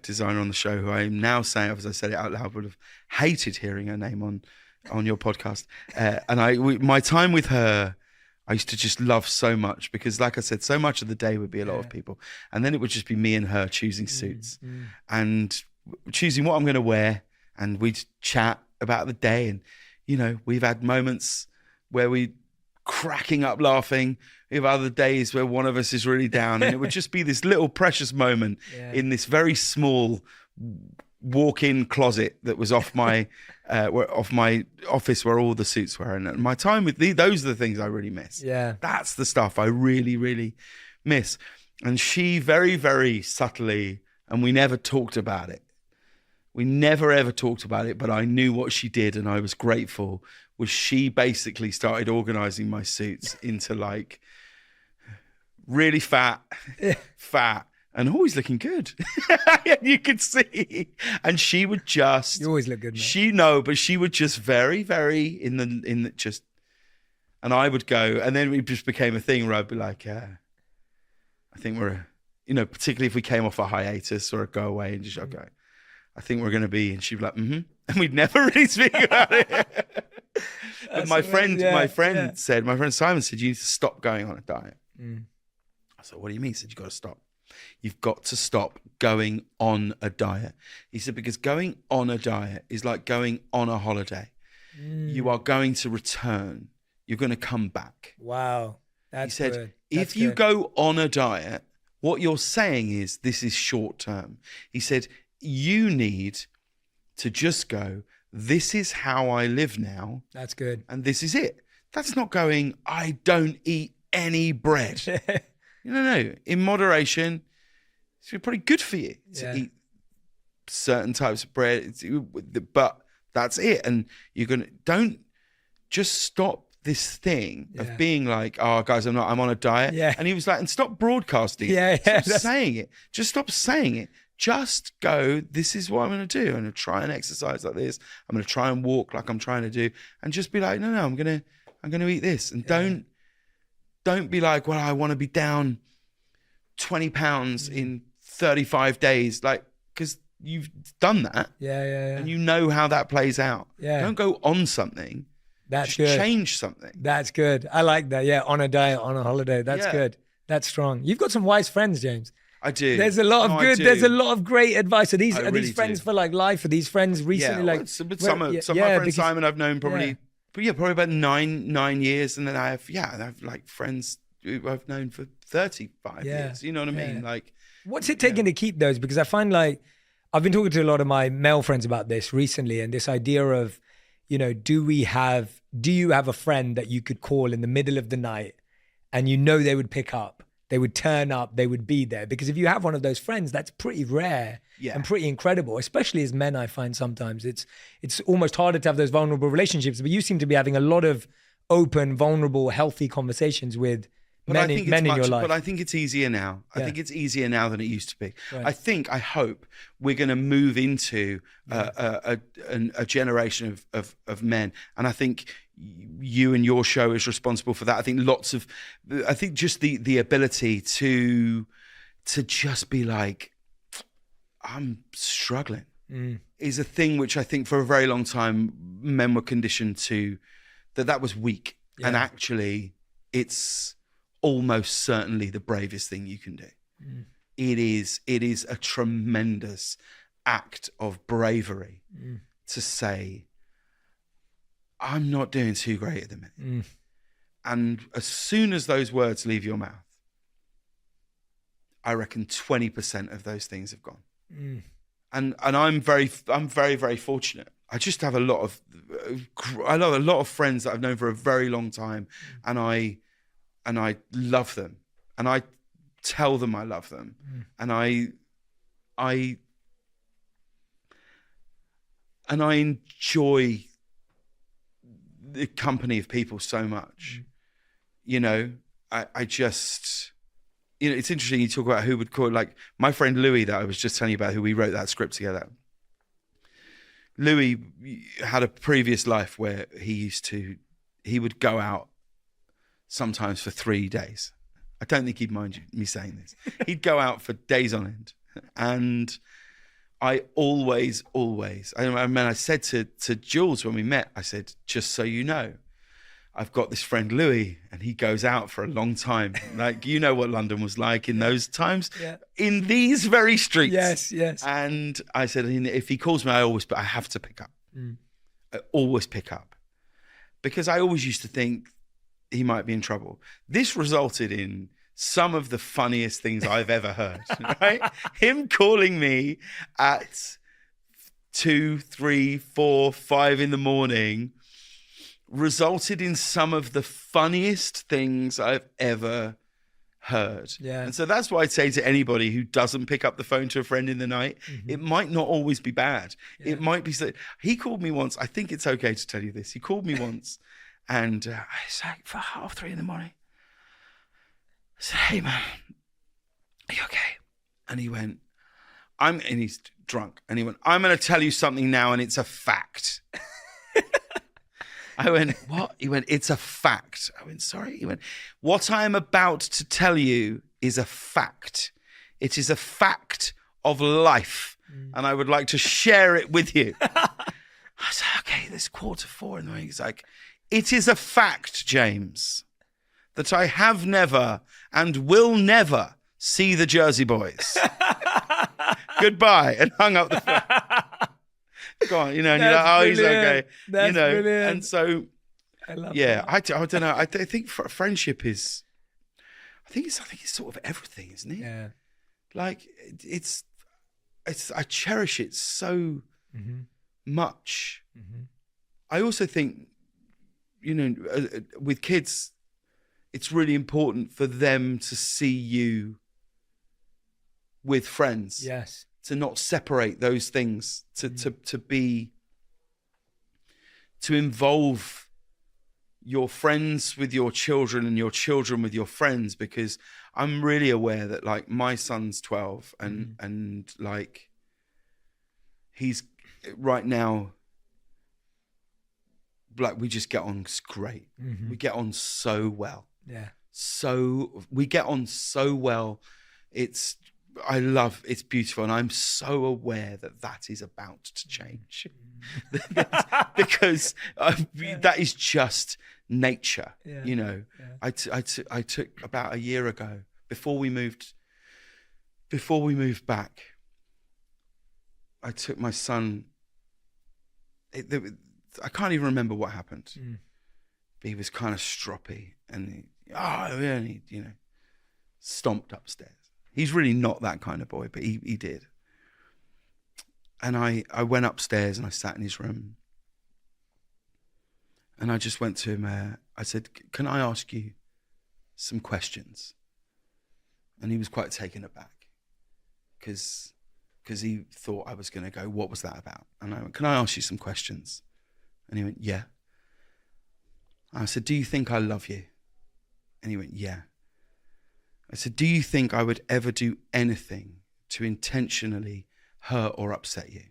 designer on the show, who I am now saying, as I said it out loud, would have hated hearing her name on your podcast. And my time with her, I used to just love so much because, like I said, so much of the day would be a lot of people. And then it would just be me and her choosing suits and choosing what I'm going to wear. And we'd chat about the day. And, we've had moments where we cracking up laughing. We have other days where one of us is really down. And it would just be this little precious moment in this very small walk-in closet that was off my office where all the suits were. And my time with those are the things I really miss. Yeah. That's the stuff I really, really miss. And she very, very subtly, and we never talked about it. We never ever talked about it, but I knew what she did and I was grateful, was she basically started organizing my suits into like really fat, and always looking good. You could see. And she would just... You always look good, mate. But she would just very, very in the just... And I would go, and then it just became a thing where I'd be like, I think we're, particularly if we came off a hiatus or a go away and just, okay, I think we're going to be, and she'd be like, and we'd never really speak about it. But my friend Simon said, you need to stop going on a diet. I said, what do you mean? He said, you've got to stop. You've got to stop going on a diet. He said, because going on a diet is like going on a holiday. You are going to return. You're going to come back. Wow. That's he said, good. if you go on a diet, what you're saying is this is short term. He said, you need to just go, this is how I live now. That's good. And this is it. That's not going, I don't eat any bread. No. In moderation, it's probably good for you to eat certain types of bread, but that's it. And don't just stop this thing of being like, oh guys, I'm on a diet. Yeah. And he was like, and stop broadcasting. Stop saying it. Just stop saying it. Just go, this is what I'm going to do. I'm going to try and exercise like this. I'm going to try and walk like I'm trying to do. And just be like, no, I'm going to eat this. And don't be like, well, I want to be down 20 pounds in 35 days. Like, because you've done that. Yeah. And you know how that plays out. Yeah. Don't go on something. That's just good. Change something. That's good. I like that. Yeah, on a diet, on a holiday. That's good. That's strong. You've got some wise friends, James. I do. There's a lot of good. There's a lot of great advice. Are these really friends do. for like life? Are these friends recently? Some of my friends, Simon, I've known probably about nine years, and then I have like friends who I've known for 35 years. You know what I mean? Like, what's it taking to keep those? Because I find like I've been talking to a lot of my male friends about this recently, and this idea of, do you have a friend that you could call in the middle of the night and they would pick up, they would turn up, they would be there? Because if you have one of those friends, that's pretty rare and pretty incredible, especially as men. I find sometimes it's almost harder to have those vulnerable relationships, but you seem to be having a lot of open, vulnerable, healthy conversations with men in your life. But I think it's easier now. I think it's easier now than it used to be. Right. I hope we're going to move into a generation of men. And I think you and your show is responsible for that. I think just the ability to just be like, I'm struggling is a thing which I think for a very long time men were conditioned to, that was weak. Yeah. And actually it's almost certainly the bravest thing you can do. It is a tremendous act of bravery to say, I'm not doing too great at the minute. And as soon as those words leave your mouth, I reckon 20% of those things have gone. And I'm very, very fortunate. I just have a lot of friends that I've known for a very long time, and I love them, and I tell them I love them, and I enjoy the company of people so much. I just, it's interesting you talk about who would call, like my friend Louis that I was just telling you about, who we wrote that script together. Louis had a previous life where he would go out sometimes for 3 days. I don't think he'd mind me saying this. He'd go out for days on end. And I always, I said to Jules when we met, I said, just so you know, I've got this friend Louis, and he goes out for a long time. Like, you know what London was like in those times, in these very streets. Yes. And I said, if he calls me, I have to pick up. I always pick up, because I always used to think he might be in trouble. This resulted in some of the funniest things I've ever heard, right? Him calling me at 2, 3, 4, 5 in the morning resulted in some of the funniest things I've ever heard. Yeah. And so that's why I'd say to anybody who doesn't pick up the phone to a friend in the night, it might not always be bad. Yeah. It might be so. He called me once. I think it's okay to tell you this. He called me once, and it's like for 3:30 in the morning. said, hey man, are you okay? And he went, and he's drunk. And he went, I'm going to tell you something now and it's a fact. I went, what? He went, it's a fact. I went, sorry? He went, what I am about to tell you is a fact. It is a fact of life. And I would like to share it with you. I said, okay, there's 3:45 in the morning. He's like, it is a fact, James, that I have never and will never see the Jersey Boys. Goodbye. And hung up the phone. Go on, and you're like, oh, he's okay. That's brilliant. And so, I love yeah, that. I don't know. I think friendship is, I think it's sort of everything, isn't it? Yeah. Like it's, I cherish it so much. I also think, with kids, it's really important for them to see you with friends. Yes. To not separate those things, to involve your friends with your children and your children with your friends, because I'm really aware that like my son's 12 and like he's right now, like we just get on great. We get on so well. Yeah. So we get on so well. It's beautiful, and I'm so aware that is about to change because that is just nature. Yeah. I took about a year ago before we moved back. I took my son. I can't even remember what happened. But he was kind of stroppy, and he stomped upstairs. He's really not that kind of boy, but he did. And I went upstairs and I sat in his room. And I just went to him. I said, can I ask you some questions? And he was quite taken aback because he thought I was going to go, what was that about? And I went, can I ask you some questions? And he went, yeah. I said, do you think I love you? And he went, yeah. I said, do you think I would ever do anything to intentionally hurt or upset you?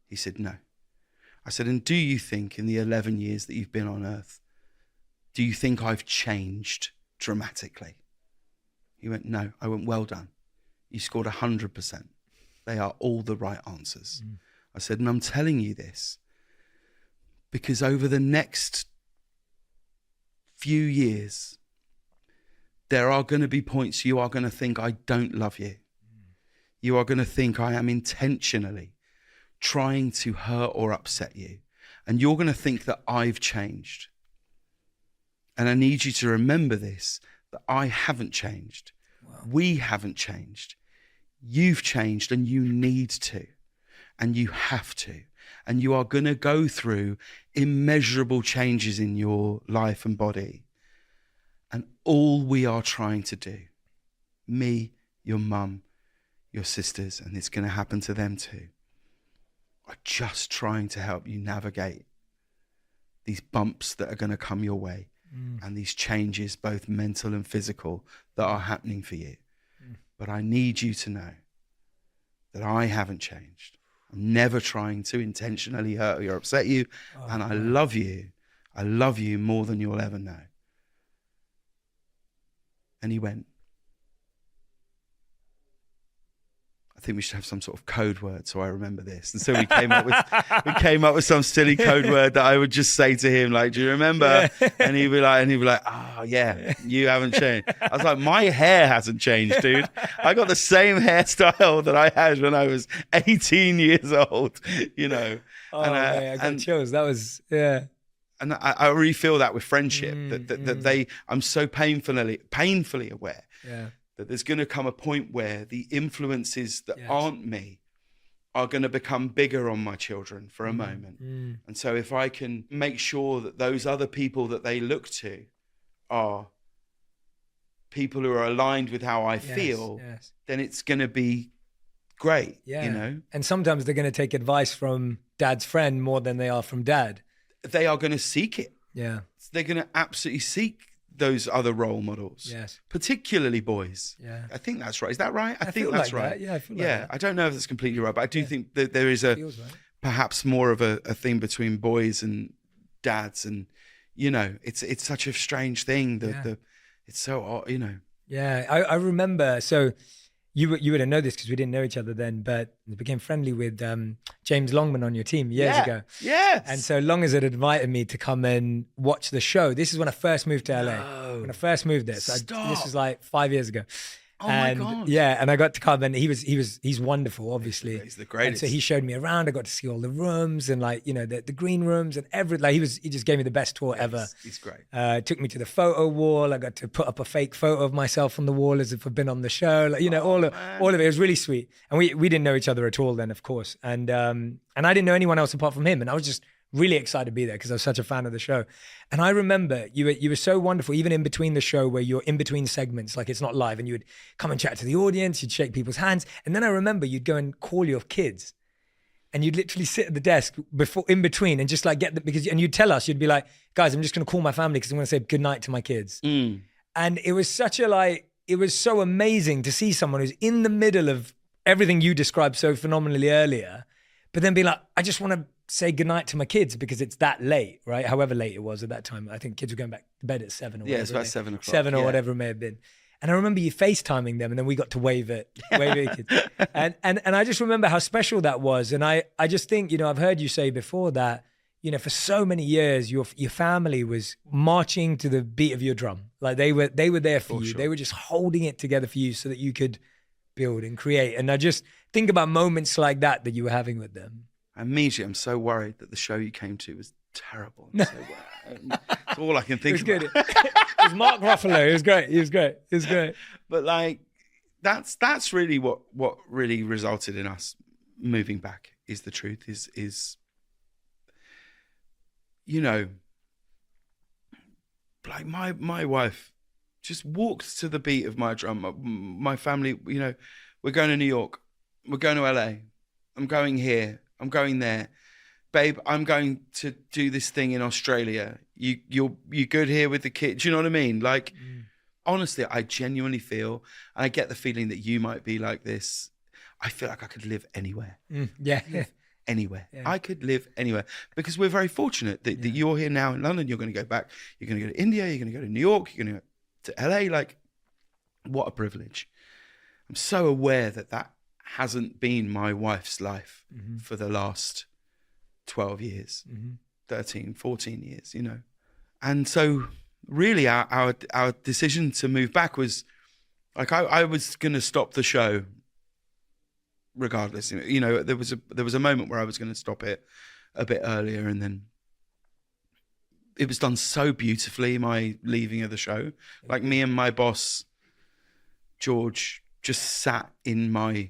He said, no. I said, and do you think in the 11 years that you've been on earth, do you think I've changed dramatically? He went, no. I went, well done. You scored 100%. They are all the right answers. I said, and I'm telling you this because over the next few years, there are going to be points you are going to think I don't love you. You are going to think I am intentionally trying to hurt or upset you. And you're going to think that I've changed. And I need you to remember this, that I haven't changed. Wow. We haven't changed. You've changed, and you need to. And you have to. And you are going to go through immeasurable changes in your life and body. And all we are trying to do, me, your mum, your sisters, and it's going to happen to them too, are just trying to help you navigate these bumps that are going to come your way and these changes, both mental and physical, that are happening for you. But I need you to know that I haven't changed. I'm never trying to intentionally hurt you or upset you. And I love you. I love you more than you'll ever know. And he went, I think we should have some sort of code word so I remember this. And so we came up with some silly code word that I would just say to him, like, do you remember? Yeah. And he'd be like, oh yeah, you haven't changed. I was like, my hair hasn't changed, dude. I got the same hairstyle that I had when I was 18 years old, Oh, man, I got chills. That was, yeah. And I really feel that with friendship, that I'm so painfully aware that there's going to come a point where the influences that aren't me are going to become bigger on my children for a moment. And so if I can make sure that those other people that they look to are people who are aligned with how I feel, then it's going to be great, And sometimes they're going to take advice from dad's friend more than they are from dad. They are going to seek it. Yeah. They're going to absolutely seek those other role models. Yes. Particularly boys. Yeah. I think that's right. Is that right? I think feel that's like right. that. Yeah, I feel like yeah. that. I don't know if that's completely right, but I do think that there is Feels right. perhaps more of a thing between boys and dads, and it's such a strange thing. It's so odd, Yeah, I remember. So you wouldn't know this because we didn't know each other then, but I became friendly with James Longman on your team years ago. Yes. And so Longers had invited me to come and watch the show. This is when I first moved to LA. When I first moved there. So this was like 5 years ago. Oh my God. Yeah, and I got to come, and he's wonderful, obviously. He's the greatest. And so he showed me around. I got to see all the rooms and the green rooms and everything. He just gave me the best tour ever. He's great. Took me to the photo wall. I got to put up a fake photo of myself on the wall as if I'd been on the show. All of it. It was really sweet. And we didn't know each other at all then, of course. And I didn't know anyone else apart from him. And I was just really excited to be there because I was such a fan of the show. And I remember you were so wonderful, even in between the show where you're in between segments, like it's not live, and you would come and chat to the audience, you'd shake people's hands. And then I remember you'd go and call your kids and you'd literally sit at the desk in between and just like get them, and you'd tell us, you'd be like, guys, I'm just going to call my family because I'm going to say goodnight to my kids. And it was it was so amazing to see someone who's in the middle of everything you described so phenomenally earlier, but then be like, I just want to say goodnight to my kids because it's that late, right? However late it was at that time. I think kids were going back to bed at 7 or whatever. Yeah, it's about 7 o'clock. 7 or whatever it may have been. And I remember you FaceTiming them and then we got to wave at kids. And I just remember how special that was. And I just think, I've heard you say before that, for so many years, your family was marching to the beat of your drum. Like they were there for you. Sure. They were just holding it together for you so that you could build and create. And I just think about moments like that you were having with them. Immediately, I'm so worried that the show you came to was terrible. That's all I can think It was about. good. It was Mark Ruffalo. It was great. It was great. But that's really what really resulted in us moving back. Is the truth is like my wife just walked to the beat of my drum. My family, we're going to New York, we're going to LA, I'm going here, I'm going there. Babe, I'm going to do this thing in Australia. You good here with the kids? Do you know what I mean? Honestly, I genuinely feel, and I get the feeling that you might be like this. I feel like I could live anywhere. Yeah. Anywhere. Yeah. I could live anywhere because we're very fortunate that you're here now in London. You're going to go back. You're going to go to India. You're going to go to New York. You're going to go to LA. Like, what a privilege. I'm so aware that hasn't been my wife's life for the last 12 years, 13, 14 years, And so really our decision to move back was like, I was going to stop the show regardless. There was a moment where I was going to stop it a bit earlier, and then it was done so beautifully, my leaving of the show. Like, me and my boss, George, just sat in my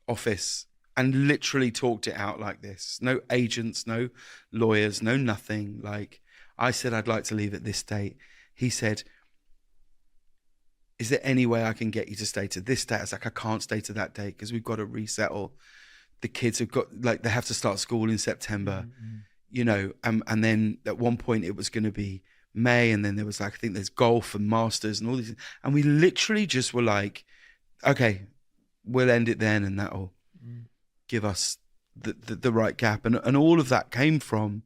office and literally talked it out like this. No agents, no lawyers, no nothing. Like, I said, I'd like to leave at this date. He said, is there any way I can get you to stay to this date? I was like, I can't stay to that date because we've got to resettle. The kids have got, they have to start school in September, and then at one point it was going to be May, and then there was I think there's golf and masters and all these, and we literally just were like, okay, we'll end it then, and that'll give us the right gap. And all of that came from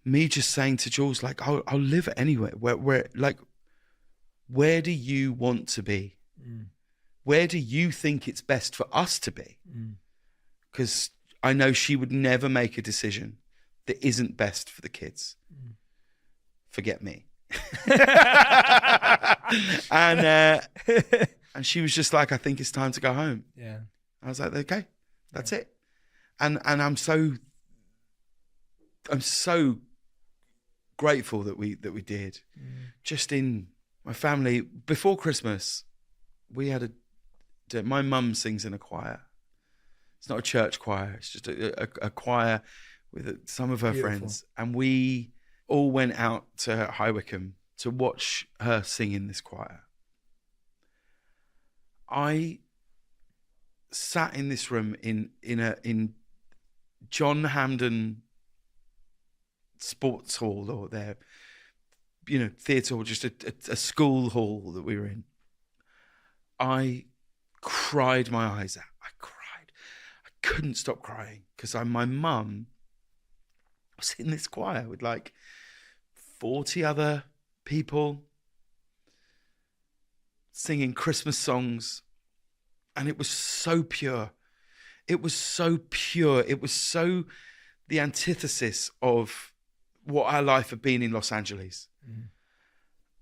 me just saying to Jules, like, I'll live anywhere. Where do you want to be? Where do you think it's best for us to be? Because I know she would never make a decision that isn't best for the kids. Forget me. And she was just like, I think it's time to go home. Yeah. I was like, okay, that's it. And I'm so grateful that we did. Just in my family, before Christmas, we had my mum sings in a choir. It's not a church choir. It's just a choir with some of her friends. And we all went out to High Wycombe to watch her sing in this choir. I sat in this room in John Hampden Sports Hall, or their theatre or just a school hall that we were in, I cried my eyes out. I cried. I couldn't stop crying because my mum was in this choir with like 40 other people singing Christmas songs. And it was so pure. It was so pure. It was so the antithesis of what our life had been in Los Angeles.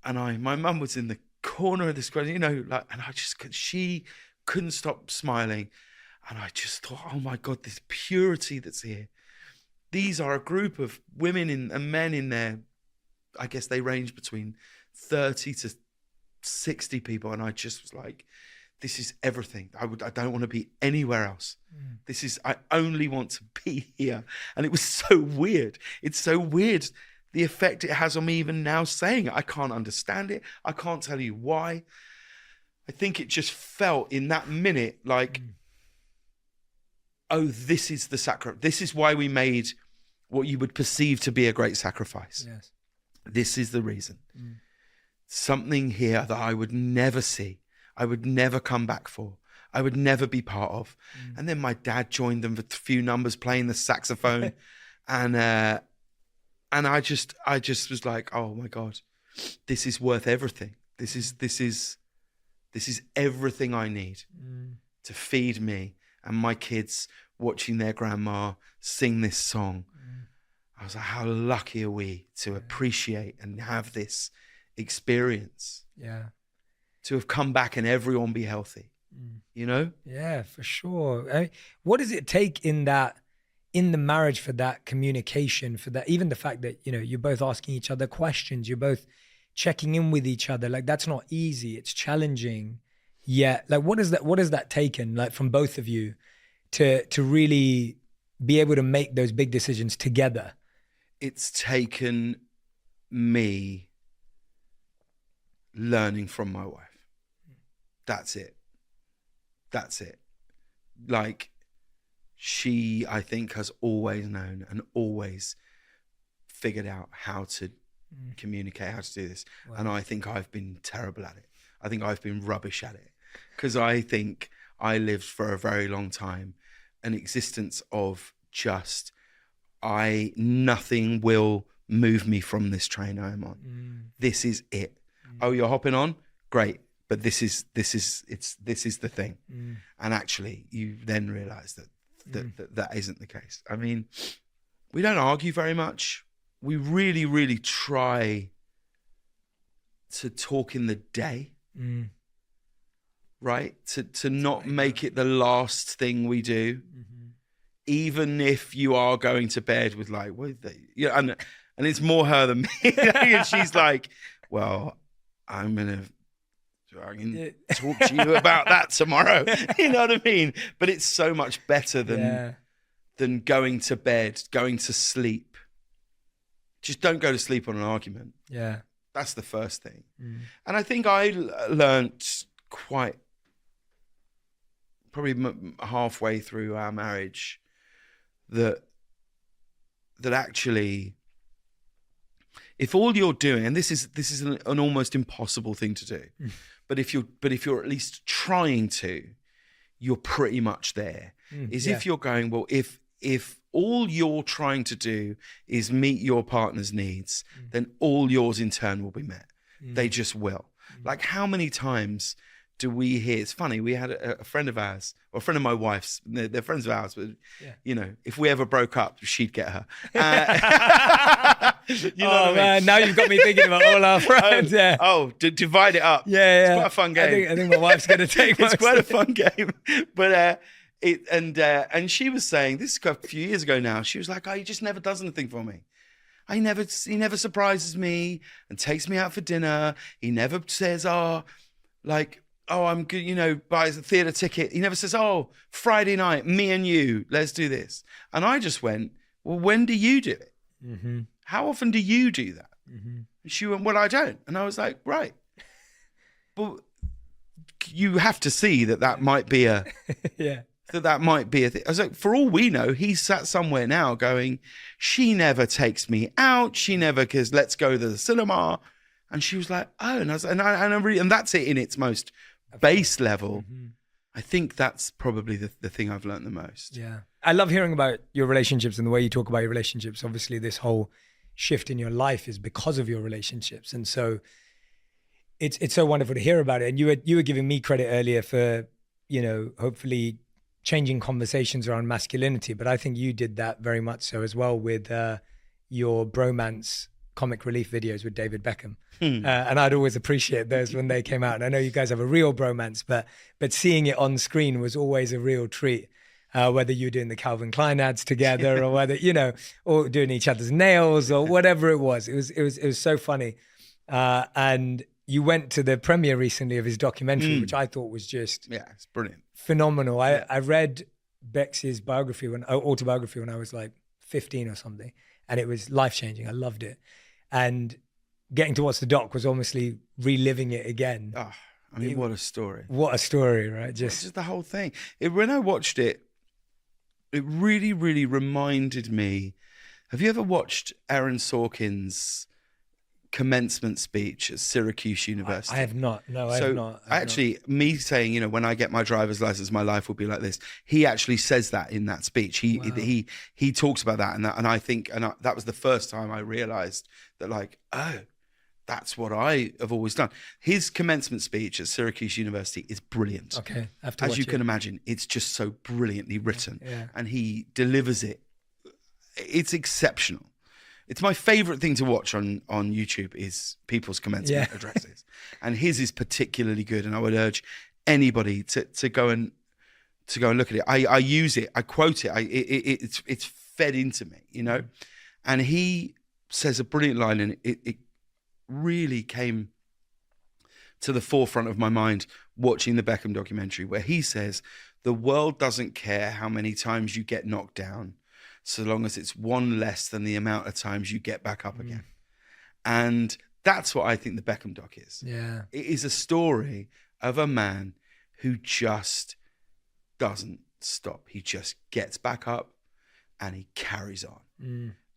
And my mum was in the corner of this, and she couldn't stop smiling. And I just thought, oh my God, this purity that's here. These are a group of women and men in there. I guess they range between 30 to 60 people. And I just was like, this is everything. I don't want to be anywhere else. I only want to be here. And it was so weird. It's so weird, the effect it has on me even now saying it. I can't understand it. I can't tell you why. I think it just felt in that minute like, oh, this is the sacrifice. This is why we made what you would perceive to be a great sacrifice. Yes. This is the reason. Something here that I would never see. I would never come back for. I would never be part of. And then my dad joined them for a few numbers playing the saxophone. and I just was like, oh my God, this is worth everything. This is everything I need to feed me and my kids watching their grandma sing this song. I was like, how lucky are we to appreciate and have this experience? Yeah. To have come back and everyone be healthy, Yeah, for sure. What does it take in the marriage for that communication, for that, even the fact that, you're both asking each other questions, you're both checking in with each other. Like, that's not easy. It's challenging. Yeah. Like, what is that taken, like, from both of you to really be able to make those big decisions together? It's taken me learning from my wife. That's it. Like, she, I think, has always known and always figured out how to communicate, how to do this. Wow. And I think I've been terrible at it. I think I've been rubbish at it. Because I think I lived for a very long time an existence of just, nothing will move me from this train I am on. This is it. Oh, you're hopping on? Great. But this is the thing. And actually you then realize that isn't the case. I mean, we don't argue very much. We really, really try to talk in the day, right? To not make it the last thing we do. Even if you are going to bed with like, what are they? Yeah, and it's more her than me. And she's like, well, I can talk to you about that tomorrow. You know what I mean? But it's so much better than going to bed, going to sleep. Just don't go to sleep on an argument. Yeah. That's the first thing. And I think I learnt quite probably halfway through our marriage that actually, if all you're doing, and this is an almost impossible thing to do, but if you're at least trying to, you're pretty much there. If you're going, well, if all you're trying to do is meet your partner's needs, then all yours in turn will be met. They just will. Like, how many times do we hear? It's funny. We had a friend of ours, or a friend of my wife's. They're friends of ours, but if we ever broke up, she'd get her. You know what I mean? Man, now you've got me thinking about all our friends. Divide it up. Yeah, it's quite a fun game. I think my wife's going to take. It's quite a fun game, but and she was saying this a few years ago now. She was like, "Oh, he just never does anything for me. He never surprises me and takes me out for dinner. He never says, oh, I'm good, buys a theatre ticket. He never says, oh, Friday night, me and you, let's do this." And I just went, well, when do you do it? How often do you do that? And she went, well, I don't. And I was like, right. But you have to see that might be a that might be a thing. I was like, for all we know, he's sat somewhere now going, she never takes me out. She never goes, let's go to the cinema. And she was like, oh, and and that's it in its most base level. I think that's probably the thing I've learned the most. Yeah. I love hearing about your relationships and the way you talk about your relationships. Obviously, this whole shift in your life is because of your relationships. And so it's so wonderful to hear about it. And you were giving me credit earlier for, hopefully changing conversations around masculinity. But I think you did that very much so as well with your bromance comic relief videos with David Beckham. And I'd always appreciate those when they came out. And I know you guys have a real bromance, but seeing it on screen was always a real treat. Whether you're doing the Calvin Klein ads together or whether, or doing each other's nails or whatever it was. It was so funny. And you went to the premiere recently of his documentary, which I thought was just it's brilliant. Phenomenal. I read Bex's autobiography when I was like 15 or something, and it was life-changing. I loved it. And getting to watch the doc was obviously reliving it again. Oh, I mean, what a story. What a story, right? Just the whole thing. When I watched it, it really, really reminded me. Have you ever watched Aaron Sorkin's commencement speech at Syracuse University? I have not. No, I have not. Me saying, when I get my driver's license, my life will be like this. He actually says that in that speech. He talks about that, and I think that was the first time I realized that, like, oh, that's what I have always done. His commencement speech at Syracuse University is brilliant. Okay, I have to watch as you it. can imagine, it's just so brilliantly written, Yeah. and he delivers it. It's exceptional. It's my favorite thing to watch on YouTube is people's commencement addresses, and his is particularly good. And I would urge anybody to go and look at it. I use it. I quote it. It's fed into me, And he says a brilliant line, and it really came to the forefront of my mind watching the Beckham documentary, where he says, "The world doesn't care how many times you get knocked down, so long as it's one less than the amount of times you get back up again." And that's what I think the Beckham doc is. Yeah. It is a story of a man who just doesn't stop. He just gets back up and he carries on.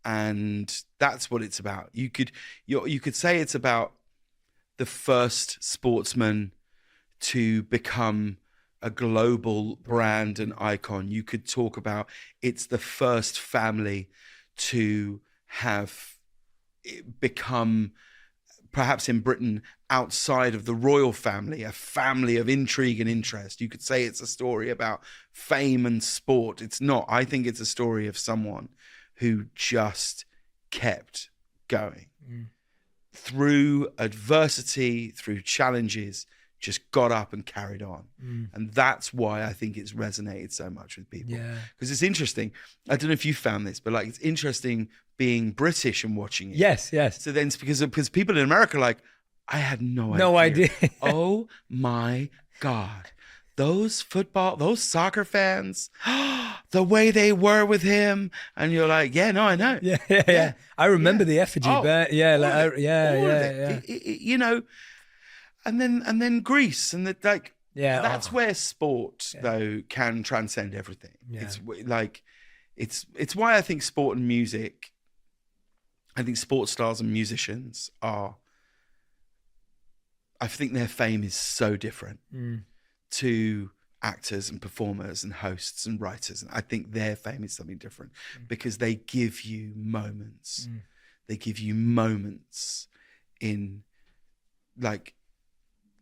And that's what it's about. You could say it's about the first sportsman to become a global brand and icon. You could talk about it's the first family to have become, perhaps in Britain, outside of the royal family, a family of intrigue and interest. You could say it's a story about fame and sport. It's not. I think it's a story of someone who just kept going through adversity, through challenges, just got up and carried on. And that's why I think it's resonated so much with people. Because it's interesting. I don't know if you found this, but like, it's interesting being British and watching it. Yes. So then, because people in America are like, I had no idea. No idea. Oh my God. Those soccer fans, the way they were with him. And you're like, yeah, no, I know. Yeah. I remember the effigy, but and then Greece, and that's where sport though can transcend everything. It's why I think sport and music, I think sports stars and musicians I think their fame is so different to actors and performers and hosts and writers. And I think their fame is something different because they give you moments. They give you moments in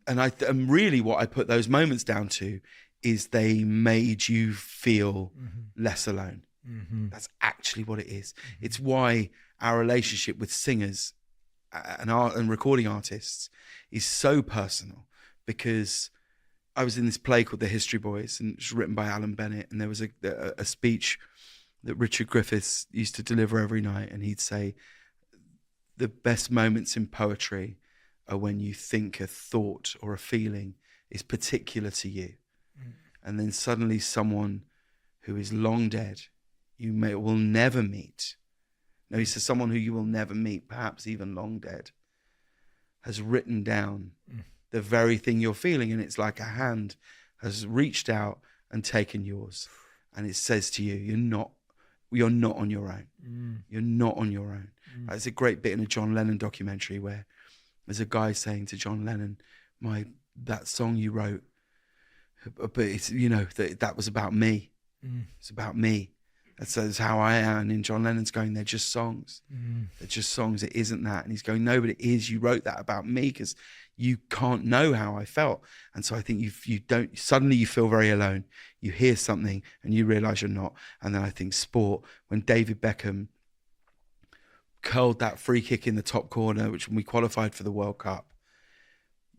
and really what I put those moments down to is they made you feel less alone. That's actually what it is. It's why our relationship with singers and recording artists is so personal, because I was in this play called The History Boys, and it was written by Alan Bennett, and there was a speech that Richard Griffiths used to deliver every night, and he'd say, the best moments in poetry are when you think a thought or a feeling is particular to you. And then suddenly someone who is long dead, will never meet. No, he says someone who you will never meet, perhaps even long dead, has written down the very thing you're feeling. And it's like a hand has reached out and taken yours. And it says to you, you're not on your own. You're not on your own. There's a great bit in a John Lennon documentary where there's a guy saying to John Lennon, that song you wrote, but it's, that was about me. It's about me. That's how I am. And John Lennon's going, they're just songs. They're just songs. It isn't that. And he's going, no, but it is. You wrote that about me because you can't know how I felt. And so I think suddenly you feel very alone. You hear something and you realize you're not. And then I think sport, when David Beckham curled that free kick in the top corner, which when we qualified for the World Cup,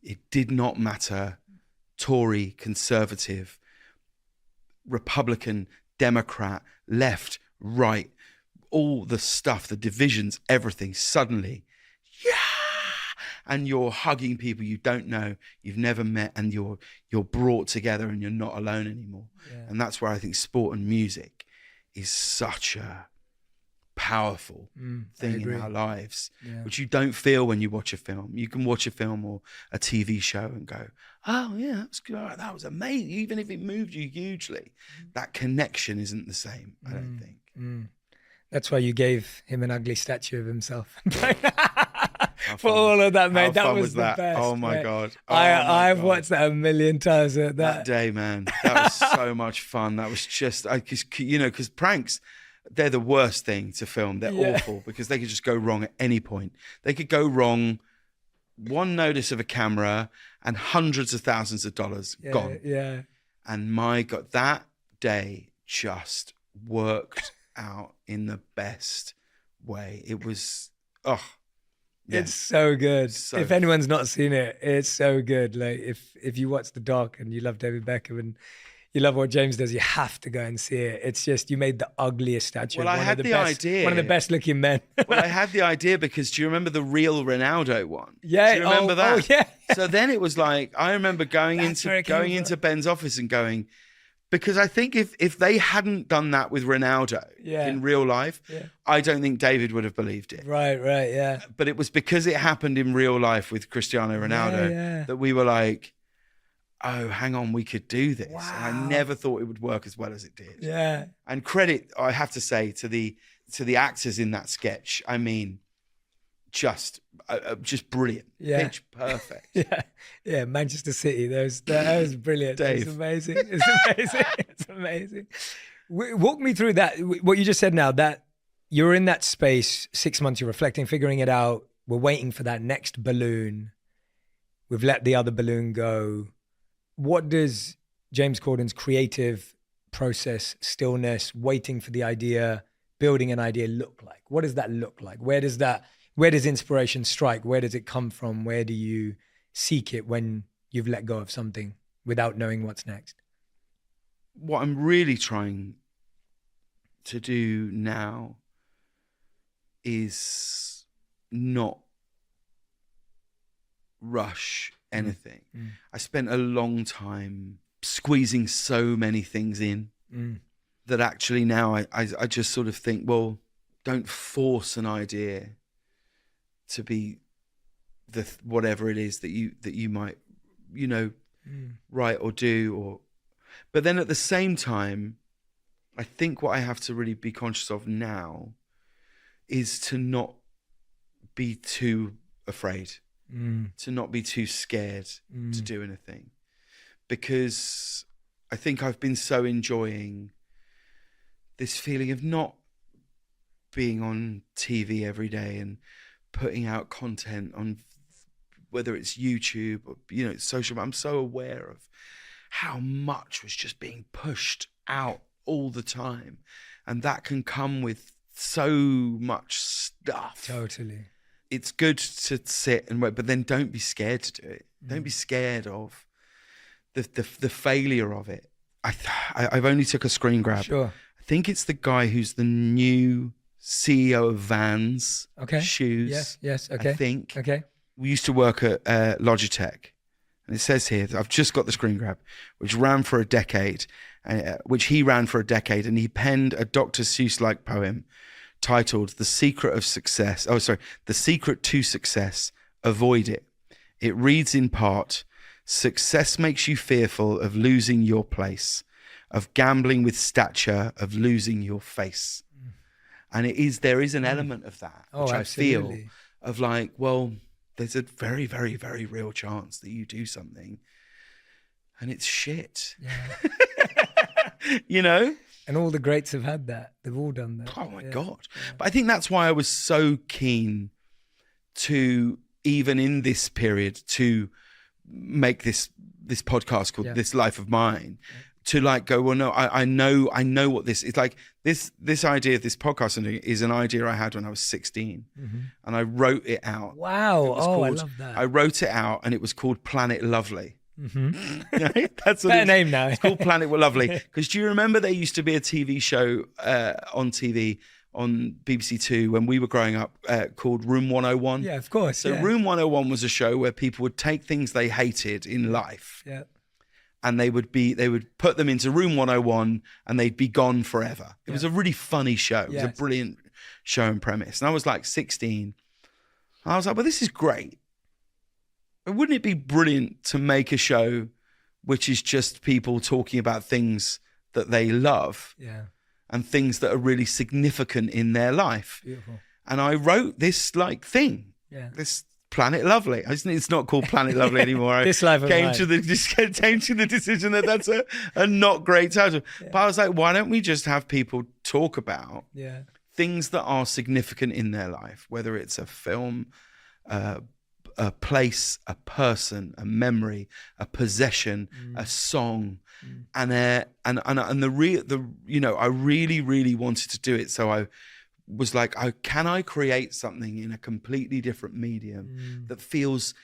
it did not matter Tory, Conservative, Republican, Democrat, left, right, all the stuff, the divisions, everything, suddenly, and you're hugging people you don't know, you've never met, and you're brought together and you're not alone anymore. And that's where I think sport and music is such a powerful thing in our lives, which you don't feel when you watch a film. You can watch a film or a TV show and go, oh yeah, that's good. Oh, that was amazing. Even if it moved you hugely, that connection isn't the same, I don't think. That's why you gave him an ugly statue of himself. For all of that, mate. That was the best. Oh my mate. God. I've watched that a million times. That day, man. That was so much fun. That was just, because pranks, they're the worst thing to film. They're awful because they could just go wrong at any point. They could go wrong, one notice of a camera and hundreds of thousands of dollars gone. Yeah. And my God, that day just worked out in the best way. It was, it's so good. If good. Anyone's not seen it, it's so good. Like if you watch the doc and you love David Beckham and you love what James does, you have to go and see it. It's just, you made the ugliest statue. Well, I had the idea. One of the best looking men. Well, I had the idea because do you remember the real Ronaldo one? Yeah. Do you remember that? Oh, yeah. So then it was like, I remember going into Ben's office and going, because I think if they hadn't done that with Ronaldo in real life, I don't think David would have believed it. Right, yeah. But it was because it happened in real life with Cristiano Ronaldo that we were like, oh, hang on, we could do this. Wow. And I never thought it would work as well as it did. Yeah. And credit, I have to say, to the actors in that sketch. I mean, just brilliant. Yeah. Pitch perfect. Yeah. Manchester City. That was brilliant. Dave. It's amazing. It's amazing. Walk me through that. What you just said now, that you're in that space, 6 months, you're reflecting, figuring it out. We're waiting for that next balloon. We've let the other balloon go. What does James Corden's creative process, stillness, waiting for the idea, building an idea look like? What does that look like? Where does inspiration strike? Where does it come from? Where do you seek it when you've let go of something without knowing what's next? What I'm really trying to do now is not rush anything. I spent a long time squeezing so many things in that actually now I just sort of think, well, don't force an idea to be the whatever it is that you might write or do, but then at the same time, I think what I have to really be conscious of now is to not be too afraid. To not be too scared to do anything, because I think I've been so enjoying this feeling of not being on TV every day and putting out content on whether it's YouTube or social. I'm so aware of how much was just being pushed out all the time, and that can come with so much stuff. Totally. It's good to sit and wait, but then don't be scared to do it. Don't be scared of the failure of it. I've only took a screen grab. Sure. I think it's the guy who's the new CEO of Vans shoes. Yes. Okay. I think. Okay. We used to work at Logitech, and it says here, I've just got the screen grab, which he ran for a decade, and he penned a Dr. Seuss-like poem titled The Secret to Success, Avoid It. It reads in part, success makes you fearful of losing your place. of gambling with stature, of losing your face. And there is an element of that, which I feel absolutely. of like, well, there's a very, very, very real chance that you do something and it's shit. You know? And all the greats have had that. They've all done that. Oh my God. But I think that's why I was so keen to, even in this period, to make this podcast called This Life of Mine, to like go, well, no, I know what this is. Like this idea of this podcast is an idea I had when I was 16 and I wrote it out. Wow. I love that. I wrote it out and it was called Planet Lovely. That's what Better name now. It's called Planet Lovely. Because do you remember there used to be a TV show on TV on BBC Two when we were growing up called Room 101? Yeah, of course. So Room 101 was a show where people would take things they hated in life and they would put them into Room 101 and they'd be gone forever. It was a really funny show. It was a brilliant show and premise. And I was like 16. I was like, well, this is great. But wouldn't it be brilliant to make a show which is just people talking about things that they love and things that are really significant in their life? Beautiful. And I wrote this like thing, this Planet Lovely. It's not called Planet Lovely anymore. I This Life of came Mine. to the decision that that's a not great title. But I was like, why don't we just have people talk about things that are significant in their life, whether it's a film, a place, a person, a memory, a possession, a song, and I really, really wanted to do it. So I was like, can I create something in a completely different medium that feels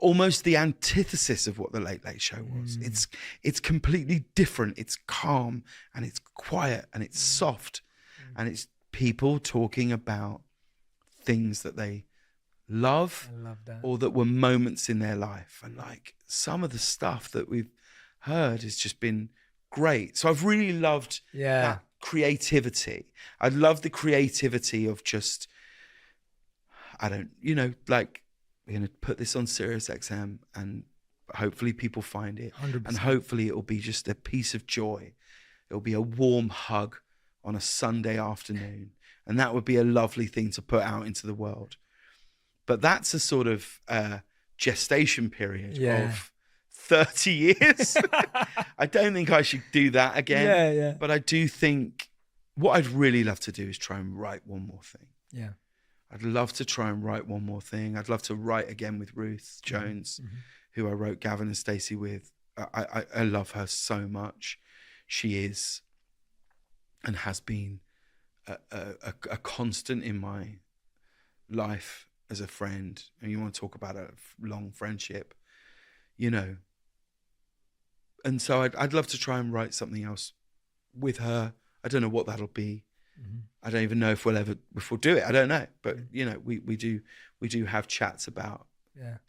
almost the antithesis of what the Late Late Show was? It's completely different. It's calm and it's quiet and it's soft and it's people talking about things that they love or that were moments in their life. And like some of the stuff that we've heard has just been great. So I've really loved that creativity. I love the creativity of just, like we're going to put this on Sirius XM and hopefully people find it 100%. and hopefully it'll be just a piece of joy. It'll be a warm hug on a Sunday afternoon. And that would be a lovely thing to put out into the world. But that's a sort of gestation period of 30 years. I don't think I should do that again. But I do think what I'd really love to do is try and write one more thing. Yeah. I'd love to try and write one more thing. I'd love to write again with Ruth Jones, who I wrote Gavin and Stacey with. I love her so much. She is and has been a constant in my life as a friend. And you want to talk about a long friendship, and so I'd love to try and write something else with her. I don't know what that'll be. I don't even know if we'll do it. I don't know, but we do have chats about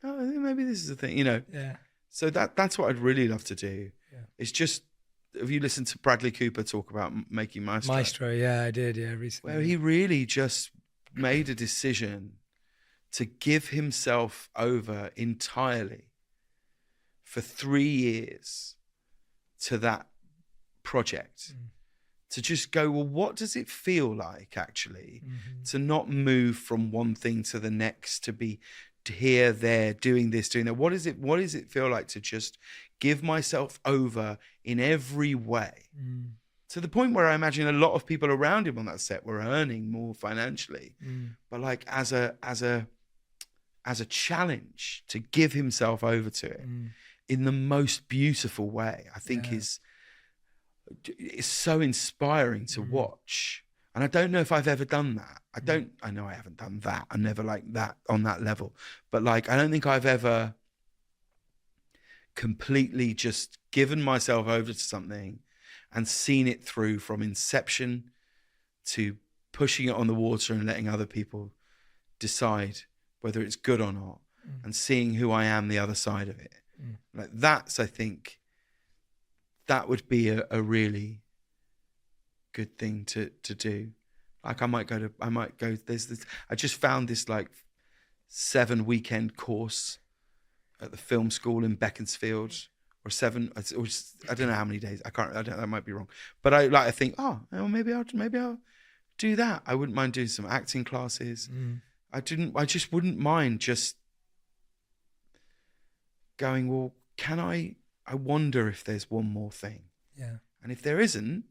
maybe this is the thing, so that's what I'd really love to do. It's just, have you listened to Bradley Cooper talk about making Maestro? I did recently, where he really just made a decision to give himself over entirely for 3 years to that project, to just go, well, what does it feel like actually to not move from one thing to the next, to be here, there, doing this, doing that? What does it feel like to just give myself over in every way? To the point where I imagine a lot of people around him on that set were earning more financially, but like as a challenge to give himself over to it in the most beautiful way, I think is so inspiring to watch. And I don't know if I've ever done that. I know I haven't done that. I'm never like that on that level. But like, I don't think I've ever completely just given myself over to something and seen it through from inception to pushing it on the water and letting other people decide whether it's good or not, and seeing who I am the other side of it. Like that's, I think, that would be a really good thing to do. Like I might go, there's this, I just found this like 7 weekend course at the film school in Beaconsfield or 7, or I don't know how many days. That might be wrong. But I think, oh, well, maybe I'll do that. I wouldn't mind doing some acting classes. I just wouldn't mind just going, well, I wonder if there's one more thing. Yeah. And if there isn't,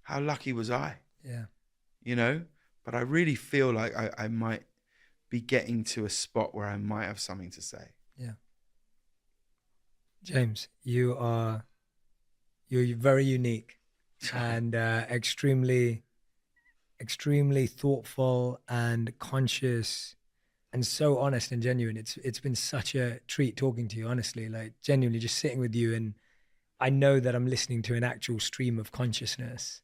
how lucky was I? Yeah. You know? But I really feel like I might be getting to a spot where I might have something to say. Yeah. James, you're very unique and extremely thoughtful and conscious and so honest and genuine. It's been such a treat talking to you, honestly, like genuinely just sitting with you. And I know that I'm listening to an actual stream of consciousness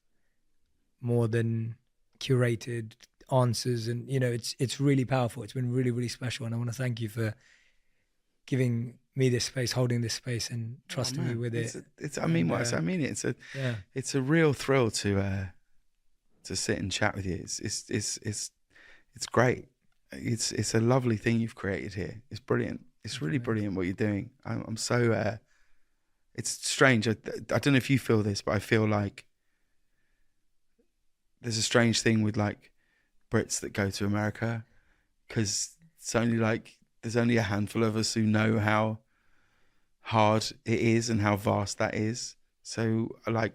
more than curated answers. And, you know, it's really powerful. It's been really, really special. And I want to thank you for giving me this space, holding this space and trusting me with it. I mean it. It's a real thrill to sit and chat with you. It's great. It's a lovely thing you've created here. It's brilliant. It's really brilliant what you're doing. I'm so, it's strange. I don't know if you feel this, but I feel like there's a strange thing with like Brits that go to America, because it's only like, there's only a handful of us who know how hard it is and how vast that is. So like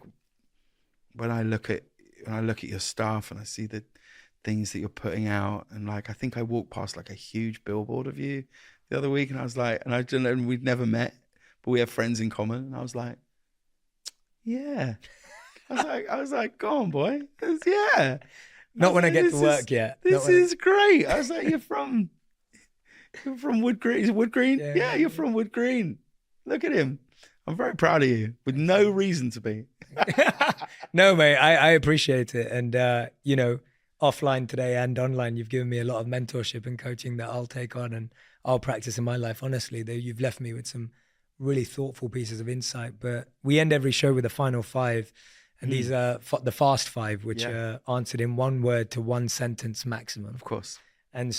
when I look at your stuff and I see the things that you're putting out, and like I think I walked past like a huge billboard of you the other week, and I was like, and I don't know, we'd never met, but we have friends in common, and I was like, yeah. I was like, go on, boy. Yeah. Not when I get to work yet. This is great. I was like, you're from Wood Green. Is it Wood Green? Yeah, you're from Wood Green. Look at him. I'm very proud of you, with no reason to be. No, mate, I appreciate it. And, you know, offline today and online, you've given me a lot of mentorship and coaching that I'll take on and I'll practice in my life. Honestly, you've left me with some really thoughtful pieces of insight. But we end every show with a final 5. And these are the fast 5, which are answered in 1 word to 1 sentence maximum. Of course. And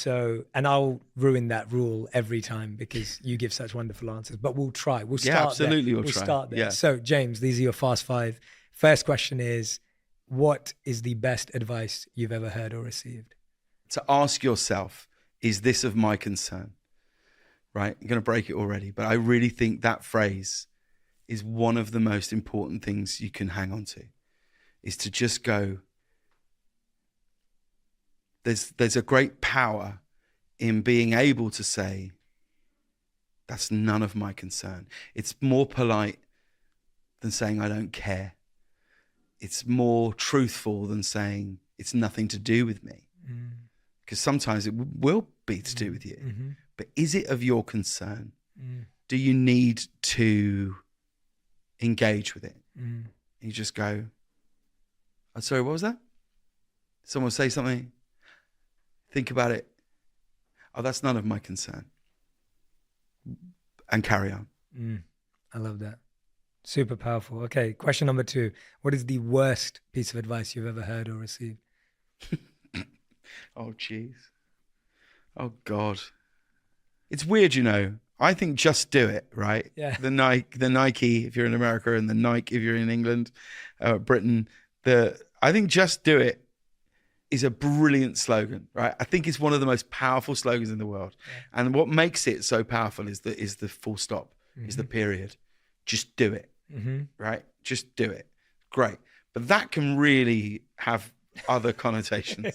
I'll ruin that rule every time because you give such wonderful answers. But we'll try. We'll start absolutely there. We'll try. Start there. Yeah. So, James, these are your fast 5. First question is, what is the best advice you've ever heard or received? To ask yourself, is this of my concern? Right? I'm going to break it already, but I really think that phrase is one of the most important things you can hang on to, is to just go, there's a great power in being able to say, that's none of my concern. It's more polite than saying I don't care. It's more truthful than saying it's nothing to do with me. Because sometimes it will be to do with you. Mm-hmm. But is it of your concern? Do you need to engage with it? You just go, oh, sorry, what was that? Someone say something? Think about it. Oh, that's none of my concern. And carry on. I love that. Super powerful. Okay, question number 2. What is the worst piece of advice you've ever heard or received? Oh, jeez. Oh, God. It's weird, you know. I think just do it, right? Yeah. The Nike, if you're in America, and the Nike, if you're in England, Britain, I think just do it is a brilliant slogan, right? I think it's one of the most powerful slogans in the world. Yeah. And what makes it so powerful is the full stop, is the period. Just do it, right? Just do it. Great. But that can really have other connotations.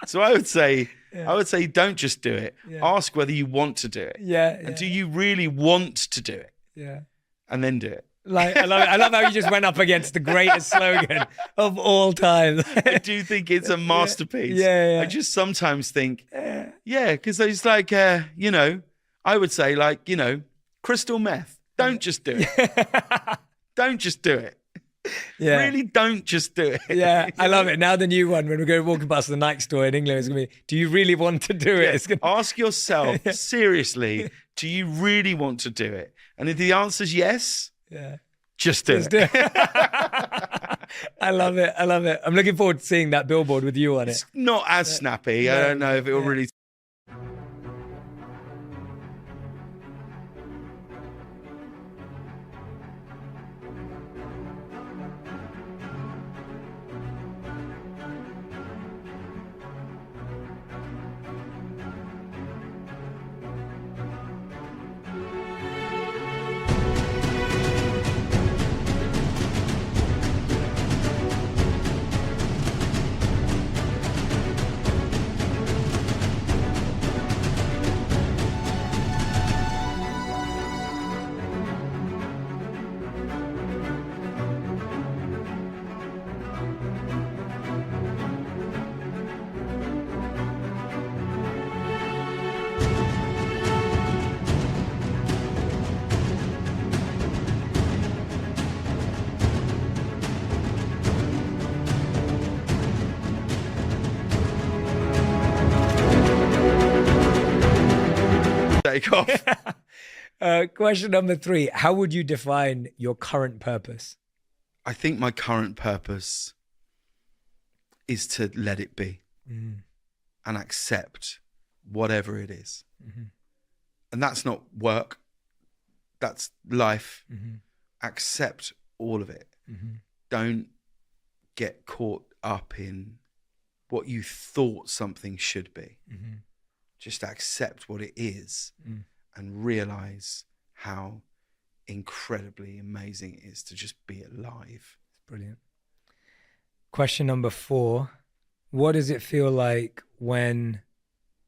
So I would say don't just do it. Yeah. Ask whether you want to do it. And do you really want to do it? Yeah. And then do it. Like I love how you just went up against the greatest slogan of all time. I do think it's a masterpiece. Yeah. I just sometimes think, because it's like, you know, I would say like, you know, crystal meth. Don't just do it. Don't just do it. Yeah. Really don't just do it. Yeah, I love it. Now the new one, when we're going walking past the Nike store in England, it's going to be, do you really want to do it? Yeah. Ask yourself, seriously, do you really want to do it? And if the answer's yes, just do it. I love it. I'm looking forward to seeing that billboard with you on it. It's not as snappy. No, I don't know if it will really... take off. Question number 3. How would you define your current purpose? I think my current purpose is to let it be and accept whatever it is. And that's not work. That's life. Accept all of it. Don't get caught up in what you thought something should be. Just accept what it is and realize how incredibly amazing it is to just be alive. Brilliant. Question number 4. What does it feel like when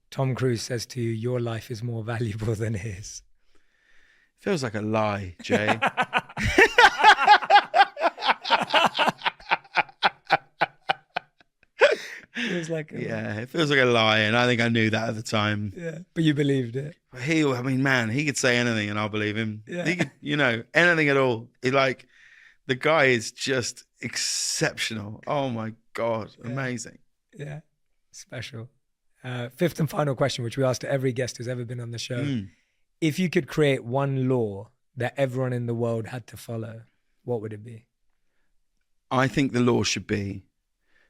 Tom Cruise says to you, your life is more valuable than his? Feels like a lie, Jay. It like it feels like a lie, and I think I knew that at the time. Yeah, but you believed it. He could say anything, and I'll believe him. Yeah. He could, anything at all. The guy is just exceptional. Oh my God, amazing. Yeah, special. 5th and final question, which we asked to every guest who's ever been on the show. If you could create one law that everyone in the world had to follow, what would it be? I think the law should be,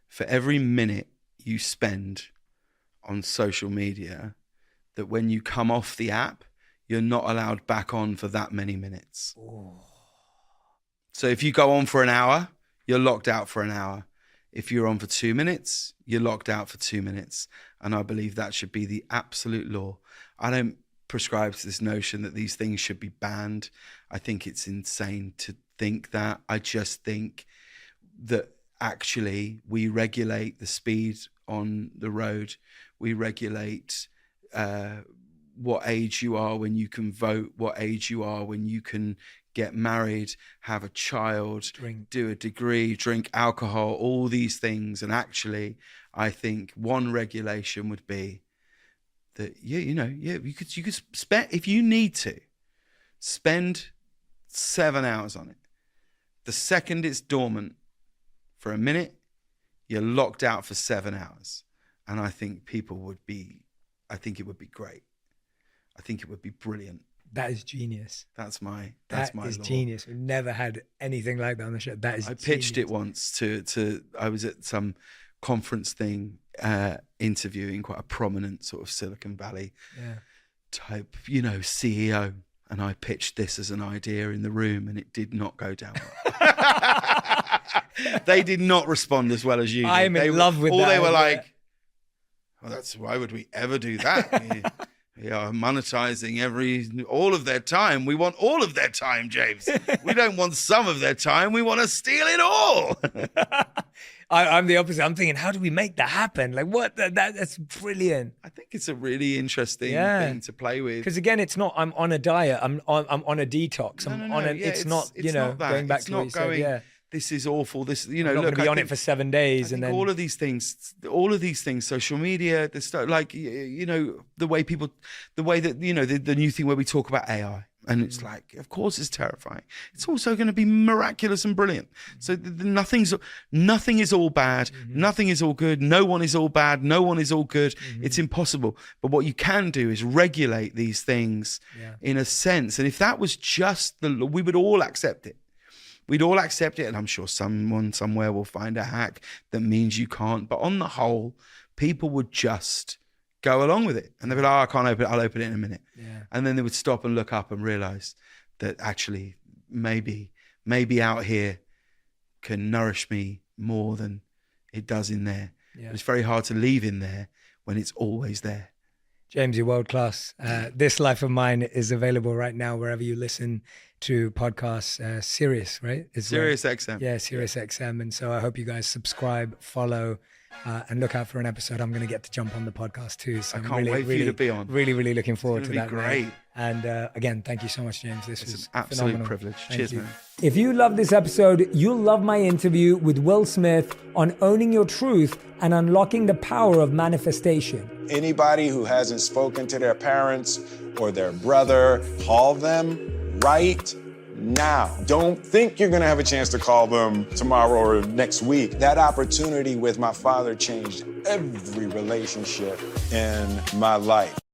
for every minute you spend on social media, that when you come off the app, you're not allowed back on for that many minutes. So if you go on for an hour, you're locked out for an hour. If you're on for 2 minutes, you're locked out for 2 minutes. And I believe that should be the absolute law. I don't prescribe to this notion that these things should be banned. I think it's insane to think that. I just think that actually we regulate the speed on the road. We regulate what age you are when you can vote, what age you are when you can get married, have a child, do a degree, drink alcohol, all these things. And actually, I think one regulation would be that, you could spend, if you need to, spend 7 hours on it. The second it's dormant for a minute, you're locked out for 7 hours. And I think it would be great. I think it would be brilliant. That is genius. That's my That is law. genius. We've never had anything like that on the show. That is I pitched it once to I was at some conference thing, interviewing quite a prominent sort of Silicon Valley type, CEO. And I pitched this as an idea in the room, and it did not go down well. They did not respond as well as you did. I'm in love with that. All they were like, why would we ever do that? We are monetizing all of their time. We want all of their time, James. We don't want some of their time. We want to steal it all. I'm the opposite. I'm thinking, how do we make that happen? Like, what? That's brilliant. I think it's a really interesting thing to play with. Because again, it's not, I'm on a diet. I'm on a detox. It's not going back to what you said. Yeah. This is awful. This, I'm not going to be on it for 7 days. And then all of these things, social media, the stuff, like, the way that, the new thing where we talk about AI. And it's like, of course it's terrifying. It's also going to be miraculous and brilliant. So nothing is all bad. Nothing is all good. No one is all bad. No one is all good. It's impossible. But what you can do is regulate these things in a sense. And if that was just we would all accept it. We'd all accept it. And I'm sure someone somewhere will find a hack that means you can't. But on the whole, people would just go along with it. And they'd be like, I can't open it. I'll open it in a minute. Yeah. And then they would stop and look up and realize that actually maybe out here can nourish me more than it does in there. Yeah. But it's very hard to leave in there when it's always there. James, you're world class. This Life of Mine is available right now wherever you listen to podcasts. Sirius, right? Sirius XM. Yeah, Sirius XM. And so I hope you guys subscribe, follow, and look out for an episode. I'm going to get to jump on the podcast too. So I can't wait for you to be on. Really, really looking forward to that. Great. Man. And again, thank you so much, James. This was an absolute phenomenal. privilege. Thank Cheers, you. man. If you love this episode, you'll love my interview with Will Smith on owning your truth and unlocking the power of manifestation. Anybody who hasn't spoken to their parents or their brother, call them right now. Don't think you're going to have a chance to call them tomorrow or next week. That opportunity with my father changed every relationship in my life.